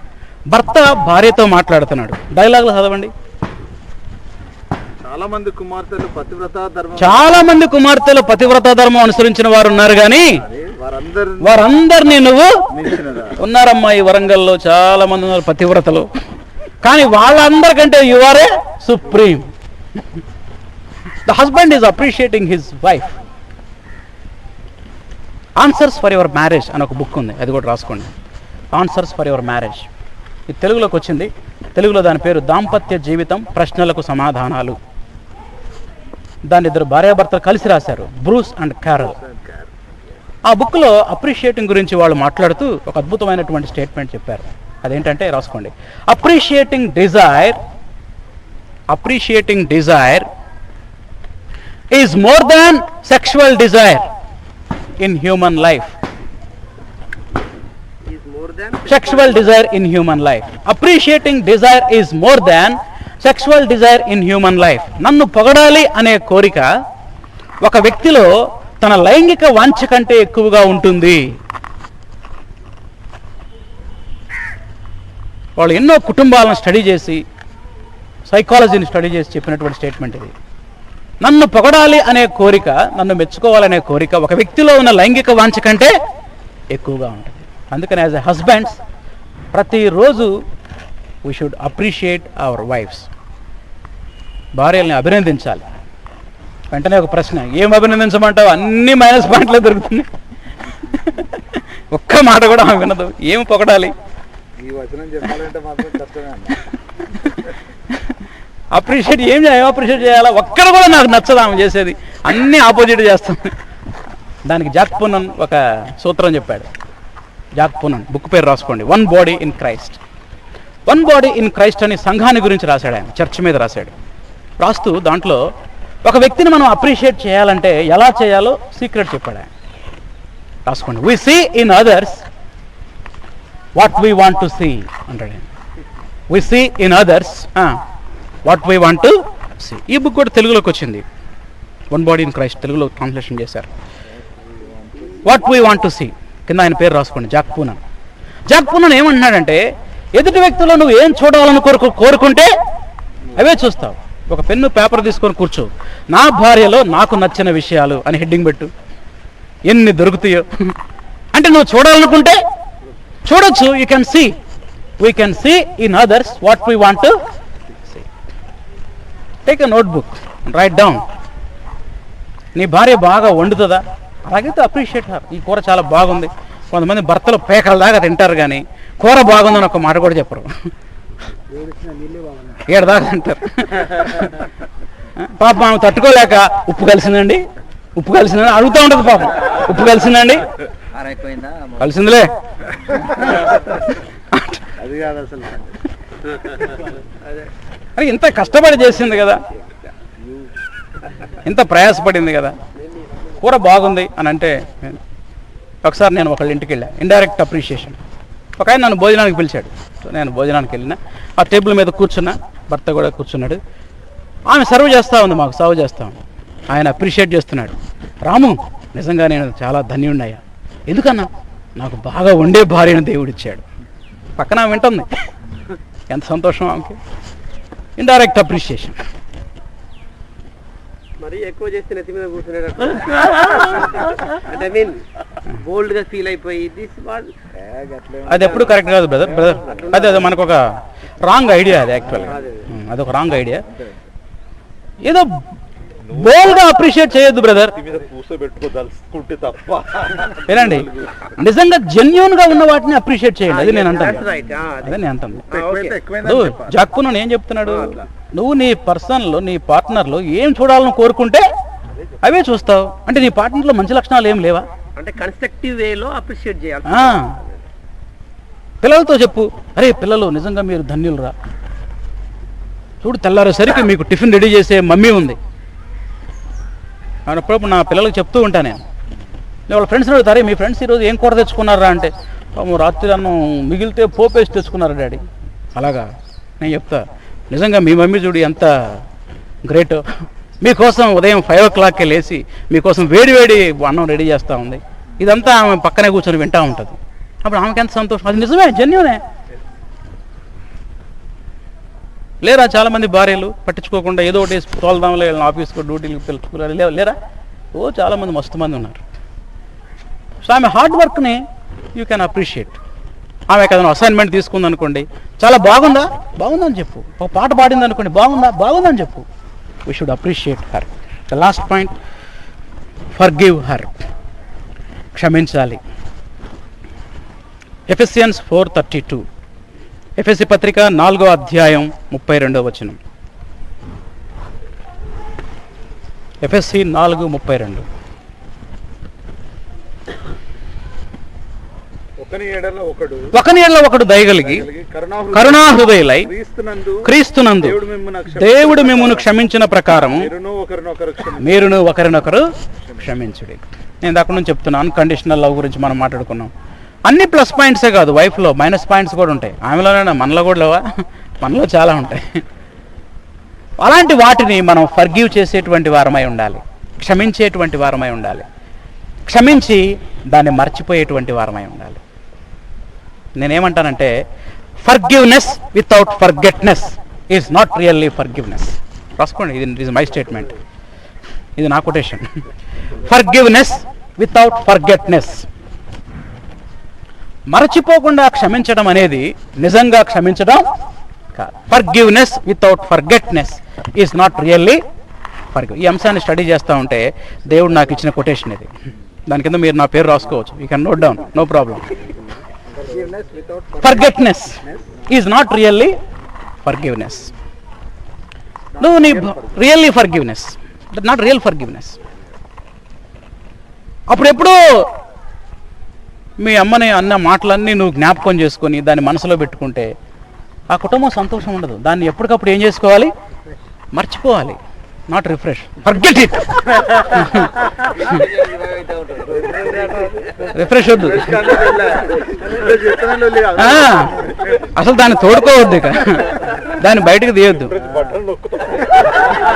భర్త భార్యతో మాట్లాడుతున్నాడు. డైలాగ్లో చదవండి. చాలా మంది కుమార్తెలు పతివ్రతా ధర్మం అనుసరించిన వారు ఉన్నారు, కానీ వారందరినీ నువ్వు ఉన్నారమ్మా. ఈ వరంగల్లో చాలా మంది ఉన్నారు పతివ్రతలు, కానీ వాళ్ళందరికంటే you are a supreme. The husband is appreciating his wife. Answers for your marriage అని ఒక బుక్ ఉంది, అది కూడా రాసుకోండి. Answers for your marriage. ఇది తెలుగులోకి వచ్చింది. తెలుగులో దాని పేరు దాంపత్య జీవితం ప్రశ్నలకు సమాధానాలు. దాన్ని 2 భార్యాభర్తలు కలిసి రాశారు, బ్రూస్ అండ్ క్యారల్. ఆ బుక్లో అప్రిషియేటింగ్ గురించి వాళ్ళు మాట్లాడుతూ ఒక అద్భుతమైనటువంటి స్టేట్మెంట్ చెప్పారు. అదేంటంటే రాసుకోండి. Appreciating Dzire is more than sexual desire in human life. Sexual desire in human life. Appreciating desire is more than sexual desire in human life. నన్ను పొగడాలి అనే కోరిక ఒక వ్యక్తిలో తన లైంగిక వాంఛ కంటే ఎక్కువగా ఉంటుంది. వాళ్ళు ఎన్నో కుటుంబాలను స్టడీ చేసి, సైకాలజీని స్టడీ చేసి చెప్పినటువంటి స్టేట్మెంట్ ఇది. నన్ను పొగడాలి అనే కోరిక, నన్ను మెచ్చుకోవాలనే కోరిక ఒక వ్యక్తిలో ఉన్న లైంగిక వాంఛ కంటే ఎక్కువగా ఉంటుంది. అందుకని యాజ్ ఎ హస్బెండ్స్ ప్రతిరోజు we should appreciate our wifes. భార్యల్ని అభినందించాలి. వెంటనే ఒక ప్రశ్న, ఏం అభినందించమంటావు? అన్ని మైనస్ పాయింట్లే దొరుకుతున్నాయి. ఒక్క మాట కూడా ఆమె వినదు. ఏం పొగడాలి? అప్రిషియేట్ ఏం అప్రిషియేట్ చేయాలా? ఒక్కరు కూడా నాకు నచ్చదు ఆమె చేసేది, అన్నీ ఆపోజిట్ చేస్తాం. దానికి జాక్ పూనన్ ఒక సూత్రం చెప్పాడు. జాక్ పూనన్ బుక్ పేరు రాసుకోండి, 1 Body in Christ. 1 Body in Christ అని సంఘాన్ని గురించి రాశాడు ఆయన, చర్చ్ మీద రాశాడు. రాస్తూ దాంట్లో ఒక వ్యక్తిని మనం అప్రిషియేట్ చేయాలంటే ఎలా చేయాలో సీక్రెట్ చెప్పాడు ఆయన. రాసుకోండి. We see in others what we want to see అంటాడు ఆయన. We see in others what we want to see. ఈ బుక్ కూడా తెలుగులోకి వచ్చింది, 1 Body in Christ తెలుగులో ట్రాన్స్లేషన్ చేశారు. What we want to see కింద ఆయన పేరు రాసుకోండి, జాక్ పూనన్. జాక్ పూనన్ ఏమంటున్నాడంటే, ఎదుటి వ్యక్తిలో నువ్వు ఏం చూడాలని కోరుకుంటే అవే చూస్తావు. ఒక పెన్ను పేపర్ తీసుకొని కూర్చో, నా భార్యలో నాకు నచ్చిన విషయాలు అని హెడ్డింగ్ పెట్టు, ఎన్ని దొరుకుతాయో. అంటే నువ్వు చూడాలనుకుంటే చూడొచ్చు, you can see. we can see in others what we want to see. Take a notebook and write down. నీ భార్య బాగా వండుతుందా, అలాగైతే అప్రిషియేట్ హర్. ఈ కూర చాలా బాగుంది. కొంతమంది భర్తలు పేకల దాకా తింటారు కానీ కూర బాగుందని ఒక మాట కూడా చెప్పరు, ఏడదాకా తింటారు. పాపం ఆమె తట్టుకోలేక ఉప్పు కలిసిందండి అడుగుతూ ఉంటుంది. పాపం ఉప్పు కలిసిందండి, కలిసిందిలే. అది కాదు అసలు. అరే ఇంత కష్టపడి చేసింది కదా, ఇంత ప్రయాసపడింది కదా, కూర బాగుంది అని అంటే. ఒకసారి నేను ఒకళ్ళ ఇంటికి వెళ్ళా, ఇండైరెక్ట్ అప్రిషియేషన్. ఒక ఆయన నన్ను భోజనానికి పిలిచాడు. సో నేను భోజనానికి వెళ్ళిన, ఆ టేబుల్ మీద కూర్చున్నా, భర్త కూడా కూర్చున్నాడు. ఆమె సర్వ్ చేస్తూ ఉంది, మాకు సర్వ్ చేస్తూ ఉంది. ఆయన అప్రిషియేట్ చేస్తున్నాడు. రాము, నిజంగా నేను చాలా ధన్యుడినయ్యా. ఎందుకన్నా, నాకు బాగా వండే భార్యను దేవుడిచ్చాడు. పక్కన ఆమె వింటుంది, ఎంత సంతోషం ఆమెకి. Indirect appreciation. మరి ఎక్కువ చేస్తే నెత్తి మీద కూర్చునేటట్టు అంటే మీన్ బోల్డ్ గా ఫీల్ అయిపోయి అది ఎప్పుడు కరెక్ట్ కాదు బ్రదర్. అదే మనకు ఒక రాంగ్ ఐడియా అది. యాక్చువల్గా అదొక రాంగ్ ఐడియా. ఏదో బోల్డ్ గా అప్రిషియేట్ చేయొద్దు బ్రదర్. కూర్చోబెట్టుకోదలుచుకుంటే తప్ప. ఏనండి, నిజంగా జెన్యూన్ గా ఉన్న వాటిని అప్రిషియేట్ చేయండి. అది నేను అంటాను, అదే నేను అంటాను. నువ్వు జాక్కును ఏం చెప్తున్నాడు, నువ్వు నీ పర్సన్లో నీ పార్ట్నర్లో ఏం చూడాలని కోరుకుంటే అవే చూస్తావు. అంటే నీ పార్ట్నర్లో మంచి లక్షణాలు ఏం లేవా? అంటే కన్స్ట్రక్టివ్ వేలో అప్రిషియేట్ చేయాలి. పిల్లలతో చెప్పు, అరే పిల్లలు నిజంగా మీరు ధన్యులురా, చూడు తెల్లారేసరికి మీకు టిఫిన్ రెడీ చేసే మమ్మీ ఉంది. అప్పుడప్పుడు నా పిల్లలకు చెప్తూ ఉంటాను నేను వాళ్ళ ఫ్రెండ్స్ని అడుగుతారే, మీ ఫ్రెండ్స్ ఈరోజు ఏం కూర తెచ్చుకున్నారా అంటే, రాత్రి అన్నం మిగిలితే పోపేసి తెచ్చుకున్నారు డాడీ. అలాగా నేను చెప్తా, నిజంగా మీ మమ్మీ చూడు ఎంత గ్రేట్, మీకోసం ఉదయం 5 o'clock లేచి మీకోసం వేడి అన్నం రెడీ చేస్తూ ఉంది. ఇదంతా ఆమె పక్కనే కూర్చొని వింటూ ఉంటుంది. అప్పుడు ఆమెకి ఎంత సంతోషం. అది నిజమే, జెన్యూనే. లేరా చాలామంది భార్యలు పట్టించుకోకుండా ఏదో ఒకటి తోలుదాంలో ఆఫీస్కు డ్యూటీలకు పిలుచుకున్నారు లేరా? ఓ చాలామంది మస్తు మంది ఉన్నారు. సో ఆమె హార్డ్ వర్క్ని యూ కెన్ అప్రిషియేట్. ఆమె ఏదైనా అసైన్మెంట్ తీసుకుంది అనుకోండి, చాలా బాగుందని చెప్పు. ఒక పాట పాడింది అనుకోండి, బాగుందని చెప్పు. We should appreciate her. The last point, forgive her, క్షమించాలి. ఎఫెసియన్స్ 4:32, ఎఫెసీ పత్రిక 4వ అధ్యాయం 32వ వచనం. ఎఫెసీ 4:32. ఒకని ఎడల ఒకడు దయగలిగి కరుణాహృదయులై క్రీస్తునందు దేవుడు మిమ్మును క్షమించిన ప్రకారము మీరును ఒకరినొకరు క్షమించుడి. నేను అక్కడ నుంచి చెప్తున్నాను, అన్కండిషనల్ లవ్ గురించి మనం మాట్లాడుకున్నాం. అన్ని ప్లస్ పాయింట్సే కాదు, వైఫ్లో మైనస్ పాయింట్స్ కూడా ఉంటాయి. ఆమెలోనే, మనలో కూడా లేవా? మనలో చాలా ఉంటాయి. అలాంటి వాటిని మనం ఫర్గివ్ చేసేటువంటి వారమై ఉండాలి, క్షమించేటువంటి వారమై ఉండాలి, క్షమించి దాన్ని మర్చిపోయేటువంటి వారమై ఉండాలి. నేనేమంటానంటే, forgiveness without forgetness is not really forgiveness. రాసుకోండి, ఇది మై స్టేట్మెంట్, ఇది నా కొటేషన్. ఫర్గివ్నెస్ వితౌట్ ఫర్గెట్నెస్, మరచిపోకుండా క్షమించడం అనేది నిజంగా క్షమించడం కాదు. Forgiveness without forgetness is not really forgive. ఈ అంశాన్ని స్టడీ చేస్తూ ఉంటే దేవుడు నాకు ఇచ్చిన కొటేషన్ ఇది. దాని కింద మీరు నా పేరు రాసుకోవచ్చు, you can note down, no problem. Forgetness is not really forgiveness. నువ్వు నీ really forgiveness, not real forgiveness. అప్పుడెప్పుడు మీ అమ్మని అన్న మాటలన్నీ నువ్వు జ్ఞాపకం చేసుకొని దాన్ని మనసులో పెట్టుకుంటే ఆ కుటుంబం సంతోషం ఉండదు. దాన్ని ఎప్పటికప్పుడు ఏం చేసుకోవాలి? మర్చిపోవాలి, not refresh. Forget it. Refresh వద్దు, అసలు దాన్ని తోడుకోవద్దు, ఇక దాన్ని బయటకు తీయొద్దు.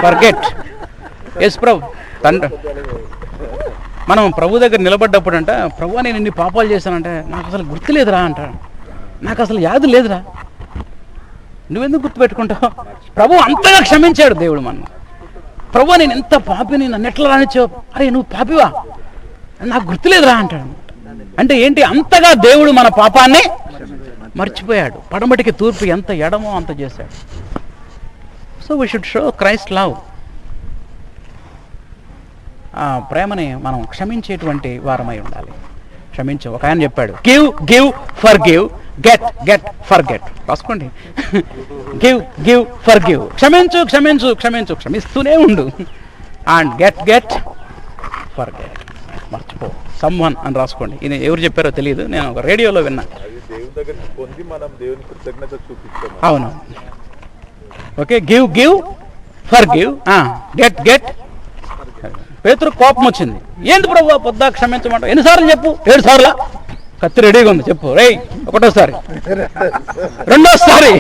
ఫర్గెట్. ఎస్ ప్రభు. తండ్రి, మనం ప్రభు దగ్గర నిలబడ్డప్పుడు అంట, ప్రభు నేను ఇన్ని పాపాలు చేశానంటే నాకు అసలు గుర్తులేదురా అంటాడు. నాకు అసలు యాది లేదురా. నువ్వెందుకు గుర్తుపెట్టుకుంటావు? ప్రభు అంతగా క్షమించాడు దేవుడు మనం. ప్రభు నేను ఎంత పాపిని, నన్ను ఎట్లా రానిచ్చావు? అరే నువ్వు పాపివా, నాకు గుర్తులేదురా అంటాడు. అంటే ఏంటి? అంతగా దేవుడు మన పాపాన్ని మర్చిపోయాడు. పడమటికి తూర్పు ఎంత ఎడమో అంత చేశాడు. So we should show Christ love. ఆ ప్రేమని మనం క్షమించేటువంటి వారమై ఉండాలి. క్షమించు. ఒక ఆయన చెప్పాడు, give give for give, get get for get. రాసుకోండి. Give give for give. క్షమించు క్షమించు క్షమించు, క్షమిస్తూనే ఉండు. And get get for get. మర్చిపో. సమ్వన్ అని రాసుకోండి. ఇది ఎవరు చెప్పారో తెలియదు, నేను ఒక రేడియోలో విన్నా. అది దేవుని దగ్గర పొంది మనం దేవుని కృతజ్ఞత చూపిస్తాం. అవును. Okay, give give for give, get get. పేతురు కోపం వచ్చింది. ఏంది ప్రభు పొద్దా క్షమించమంట? ఎన్నిసార్లు చెప్పు? 7 సార్లు. కత్తి రెడీగా ఉంది, చెప్పు. రేయ్, ఒకటోసారి, రెండోసారి,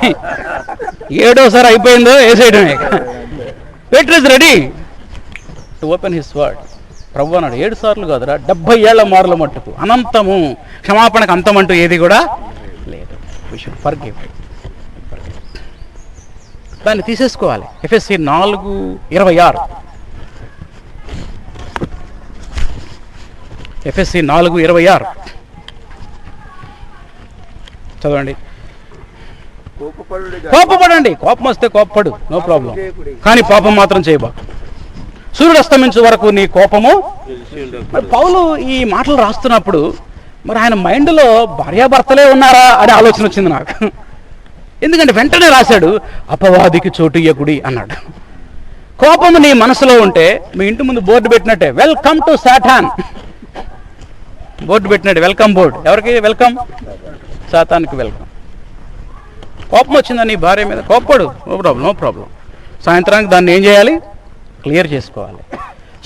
7వసారి అయిపోయిందో వేసేయడమే. పేతురు is ready to open his word. ప్రభు అన్నాడు 7 సార్లు కాదురా, 70 ఏళ్ల మారుల మట్టుకు, అనంతము, క్షమాపణకు అంతం అంటూ ఏది కూడా లేదు. We should forgive. దాన్ని తీసేసుకోవాలి. ఎఫెసీ 4:26. ఎఫెసీ 4:26 చదవండి. కోపపడండి, కోపం వస్తే కోపపడు, నో ప్రాబ్లం, కానీ పాపం మాత్రం చేయబా. సూర్యుడు అస్తమించే వరకు నీ కోపము. మరి పౌలు ఈ మాటలు రాస్తున్నప్పుడు మరి ఆయన మైండ్లో భార్యాభర్తలే ఉన్నారా అనే ఆలోచన వచ్చింది నాకు. ఎందుకంటే వెంటనే రాశాడు, అపవాదికి చోటు ఇయ్యకుడి అన్నాడు. కోపము నీ మనసులో ఉంటే మీ ఇంటి ముందు బోర్డు పెట్టినట్టే, వెల్కమ్ టు సాటాన్. బోర్డు పెట్టినట్టు, వెల్కమ్ బోర్డు. ఎవరికి వెల్కమ్? సాతానికి వెల్కమ్. కోపం వచ్చిందని నీ భార్య మీద కోపడు, నో ప్రాబ్లం, నో ప్రాబ్లం. సాయంత్రానికి దాన్ని ఏం చేయాలి? క్లియర్ చేసుకోవాలి.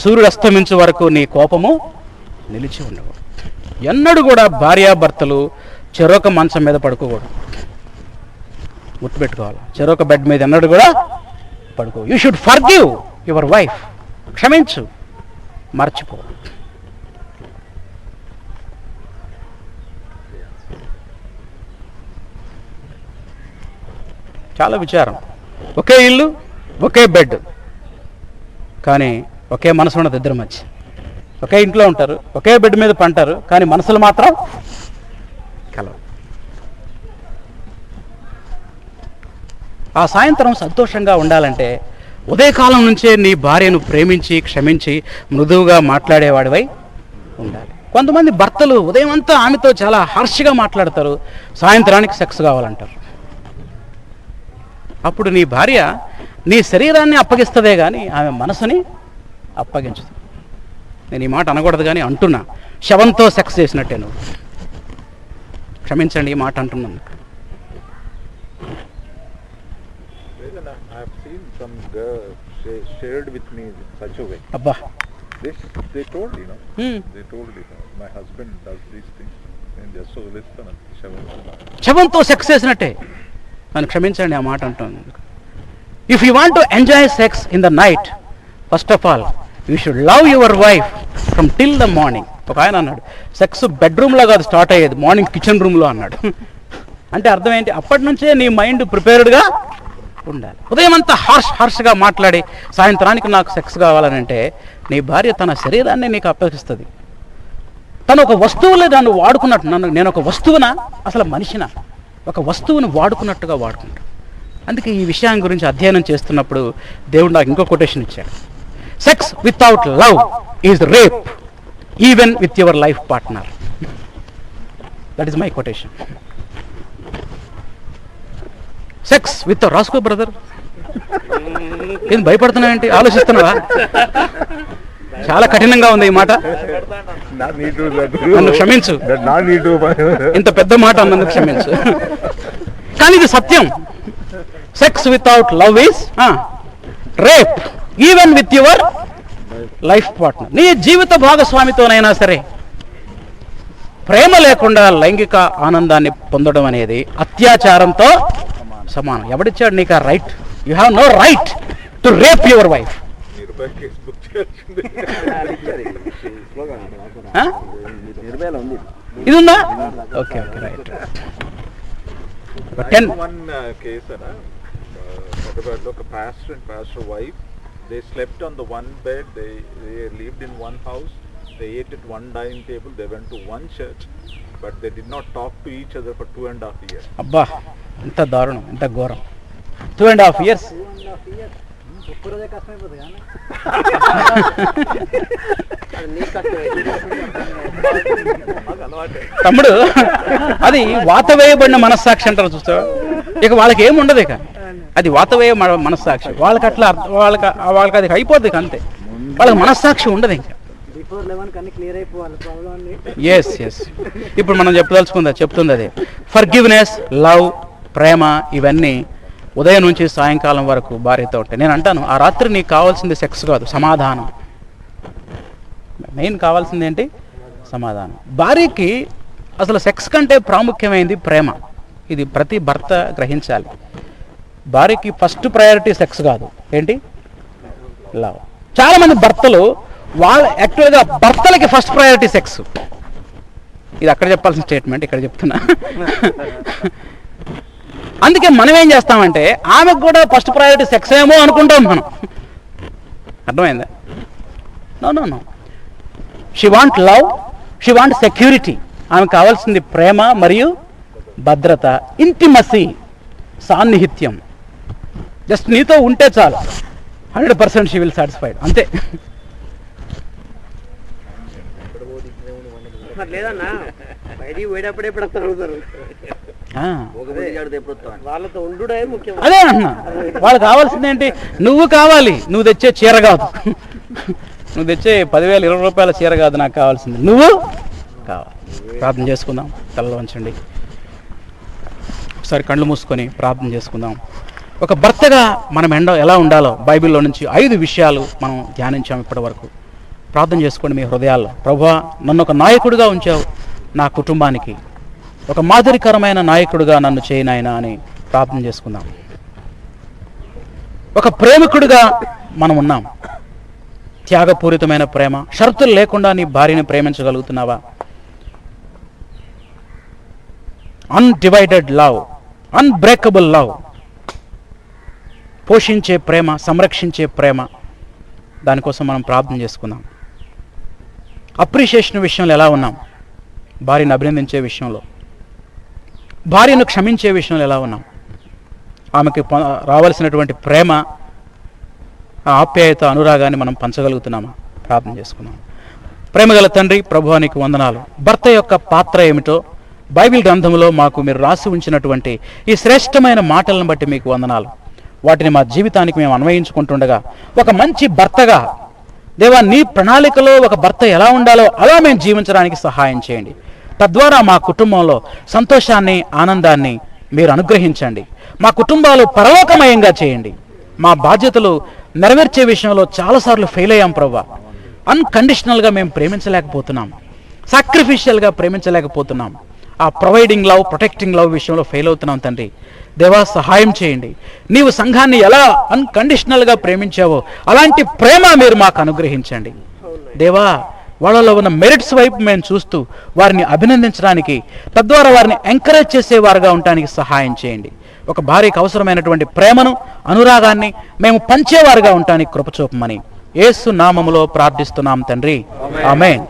సూర్యుడు అస్తమించే వరకు నీ కోపము నిలిచి ఉండవు. ఎన్నడూ కూడా భార్యాభర్తలు చెరొక మంచం మీద పడుకోకూడదు. గుర్తుపెట్టుకోవాలి, చెరొక బెడ్ మీద ఎన్నడూ కూడా పడుకో. You should forgive your wife. క్షమించు, మర్చిపో. చాలా విచారం. ఒకే ఇల్లు, ఒకే బెడ్, కానీ ఒకే మనసు ఉన్నది ఇద్దరి మధ్య. ఒకే ఇంట్లో ఉంటారు, ఒకే బెడ్ మీద పంటారు, కానీ మనసులు మాత్రం కలవు. ఆ సాయంత్రం సంతోషంగా ఉండాలంటే ఉదయకాలం నుంచే నీ భార్యను ప్రేమించి క్షమించి మృదువుగా మాట్లాడేవాడివై ఉండాలి. కొంతమంది భర్తలు ఉదయం అంతా ఆమెతో చాలా హార్ష్గా మాట్లాడతారు, సాయంత్రానికి సెక్స్ కావాలంటారు. అప్పుడు నీ భార్య నీ శరీరాన్ని అప్పగిస్తుందే కానీ ఆమె మనసుని అప్పగించదు. నేను ఈ మాట అనకూడదు కానీ అంటున్నా, శవంతో సెక్స్ చేసినట్టే నువ్వు. క్షమించండి ఈ మాట అంటున్నాను. అబ్బా, they told my husband does these things and just so listen. శవంతో సెక్స్ చేసినట్టే. నన్ను క్షమించండి ఆ మాట అంటున్నాను. If you want to enjoy sex in the night, first of all, you should love your wife from till the morning. ఒక ఆయన అన్నాడు, సెక్స్ బెడ్రూమ్లో కాదు స్టార్ట్ అయ్యేది, మార్నింగ్ కిచెన్ రూమ్లో అన్నాడు. అంటే అర్థం ఏంటి? అప్పటి నుంచే నీ మైండ్ ప్రిపేర్డ్గా ఉండాలి. ఉదయం అంతా హార్ష్గా మాట్లాడి సాయంత్రానికి నాకు సెక్స్ కావాలని అంటే నీ భార్య తన శరీరాన్ని నీకు అప్పగిస్తుంది. తను ఒక వస్తువులే దాన్ని వాడుకున్నట్టు, నేను ఒక వస్తువునా అసలు మనిషినా? ఒక వస్తువుని వాడుకున్నట్టుగా వాడుకుంటాడు. అందుకే ఈ విషయం గురించి అధ్యయనం చేస్తున్నప్పుడు దేవుడు నాకు ఇంకో కొటేషన్ ఇచ్చాడు. Sex without love is rape even with your life partner. That is my quotation. Sex with, రాసుకో బ్రదర్. ఏం భయపడుతున్నావేంటి? ఆలోచిస్తున్నావా? చాలా కఠినంగా ఉంది ఈ మాట. నన్ను క్షమించు, ఇంత పెద్ద మాట అన్నందుకు క్షమించు. కానీ ఇది సత్యం. Sex without love is rape even with your life partner. నీ జీవిత భాగస్వామితోనైనా సరే ప్రేమ లేకుండా లైంగిక ఆనందాన్ని పొందడం అనేది అత్యాచారంతో సమానం. ఎవడిచ్చాడు నీకు ఆ right? You have no right to rape your wife. ఇది ఉందా? Okay okay, right. One case, ఒక pastor and pastor wife, they slept on the one bed, they lived in one house, They ate at one dining table, they went to one church, but they did not talk to each other for 2.5 years. అబ్బా ఎంత దారుణం, ఎంత ఘోరం. 2.5 years. 2.5 years. ఒక్క రోజే కష్టమైపోతుంది కానీ తమ్ముడు అది వాత వేయబడిన మనస్సాక్షి అంటారు చూస్తావా. ఇక వాళ్ళకి ఏముండదు, ఇక అది వాత వేయ మనస్సాక్షి. వాళ్ళకి అట్లా వాళ్ళకి అది అయిపోద్ది ఇక అంతే. వాళ్ళకి మనస్సాక్షి ఉండదు ఇంకా. బిఫోర్ 11 అన్ని క్లియర్ అయిపోవాలి ప్రాబ్లం అన్ని. ఎస్ ఇప్పుడు మనం చెప్తుంది అది ఫర్గివ్నెస్, లవ్, ప్రేమ, ఇవన్నీ ఉదయం నుంచి సాయంకాలం వరకు భార్యతో ఉంటాయి. నేను అంటాను, ఆ రాత్రి నీకు కావాల్సింది సెక్స్ కాదు, సమాధానం. మెయిన్ కావాల్సింది ఏంటి? సమాధానం. భార్యకి అసలు సెక్స్ కంటే ప్రాముఖ్యమైనది ప్రేమ. ఇది ప్రతి భర్త గ్రహించాలి. భార్యకి ఫస్ట్ ప్రయారిటీ సెక్స్ కాదు, ఏంటి? లవ్. చాలా మంది భర్తలు యాక్చువల్గా భర్తలకి ఫస్ట్ ప్రయారిటీ సెక్స్. ఇది అక్కడ చెప్పాల్సిన స్టేట్మెంట్ ఇక్కడ చెప్తున్నా. అందుకే మనం ఏం చేస్తామంటే ఆమెకు కూడా ఫస్ట్ ప్రయారిటీ సెక్స్ ఏమో అనుకుంటాం మనం. అర్థమైందా? No. She want love, she want security. ఆమెకు కావాల్సింది ప్రేమ మరియు భద్రత, ఇంటిమసీ, సాన్నిహిత్యం. జస్ట్ నీతో ఉంటే చాలు, 100% షీ విల్ సాటిస్ఫైడ్, అంతే. లేదన్నా బయటికి పోయేటప్పుడే ఎప్పుడు అడుగుతారు, వాళ్ళతో ఉండుడే ముఖ్యం. అదే అంటున్నా, వాళ్ళు కావాల్సింది ఏంటి? నువ్వు కావాలి, నువ్వు తెచ్చే చీర కాదు, నువ్వు తెచ్చే 10,000 20 రూపాయల చీర కాదు నాకు కావాల్సింది, నువ్వు కావాలి. ప్రార్థన చేసుకుందాం, తలలో వంచండి, ఒకసారి కళ్ళు మూసుకొని ప్రార్థన చేసుకుందాం. ఒక భర్తగా మనం ఎలా ఉండాలో బైబిల్లో నుంచి 5 విషయాలు మనం ధ్యానించాం ఇప్పటి వరకు. ప్రార్థన చేసుకోండి మీ హృదయాల్లో. ప్రభువా, నన్ను ఒక నాయకుడిగా ఉంచావు, నా కుటుంబానికి ఒక మాదిరికరమైన నాయకుడిగా నన్ను చేయి నాయనా అని ప్రార్థన చేసుకుందాం. ఒక ప్రేమికుడిగా మనం ఉన్నాం. త్యాగపూరితమైన ప్రేమ, షరతులు లేకుండా నీ భార్యని ప్రేమించగలుగుతున్నావా? అన్డివైడెడ్ లవ్, అన్బ్రేకబుల్ లవ్, పోషించే ప్రేమ, సంరక్షించే ప్రేమ, దానికోసం మనం ప్రార్థన చేసుకుందాం. అప్రిషియేషన్ విషయంలో ఎలా ఉన్నాం? భార్యను అభినందించే విషయంలో, భార్యను క్షమించే విషయంలో ఎలా ఉన్నాం? ఆమెకి రావాల్సినటువంటి ప్రేమ, ఆప్యాయత, అనురాగాన్ని మనం పంచగలుగుతున్నామా? ప్రార్థన చేసుకున్నాం. ప్రేమగల తండ్రి, ప్రభువా నీకు వందనాలు. భర్త యొక్క పాత్ర ఏమిటో బైబిల్ గ్రంథంలో మాకు మీరు రాసి ఉంచినటువంటి ఈ శ్రేష్టమైన మాటలను బట్టి మీకు వందనాలు. వాటిని మా జీవితానికి మేము అన్వయించుకుంటుండగా ఒక మంచి భర్తగా, దేవా నీ ప్రణాళికలో ఒక భర్త ఎలా ఉండాలో అలా మేము జీవించడానికి సహాయం చేయండి. తద్వారా మా కుటుంబంలో సంతోషాన్ని, ఆనందాన్ని మీరు అనుగ్రహించండి. మా కుటుంబాలు పరలోకమయంగా చేయండి. మా బాధ్యతలు నెరవేర్చే విషయంలో చాలాసార్లు ఫెయిల్ అయ్యాం ప్రభువా. అన్కండిషనల్గా మేము ప్రేమించలేకపోతున్నాం, సాక్రిఫిషియల్గా ప్రేమించలేకపోతున్నాం. ఆ ప్రొవైడింగ్ లవ్, ప్రొటెక్టింగ్ లవ్ విషయంలో ఫెయిల్ అవుతున్నాం తండ్రి. దేవా సహాయం చేయండి. నీవు సంఘాన్ని ఎలా అన్కండిషనల్గా ప్రేమించావో అలాంటి ప్రేమ మీరు మాకు అనుగ్రహించండి. దేవా, వాళ్ళలో ఉన్న మెరిట్స్ వైపు మేము చూస్తూ వారిని అభినందించడానికి, తద్వారా వారిని ఎంకరేజ్ చేసేవారుగా ఉండడానికి సహాయం చేయండి. ఒక భార్యకు అవసరమైనటువంటి ప్రేమను, అనురాగాన్ని మేము పంచేవారుగా ఉండడానికి కృప చూపమని యేసు నామములో ప్రార్థిస్తున్నాం తండ్రి. ఆమేన్.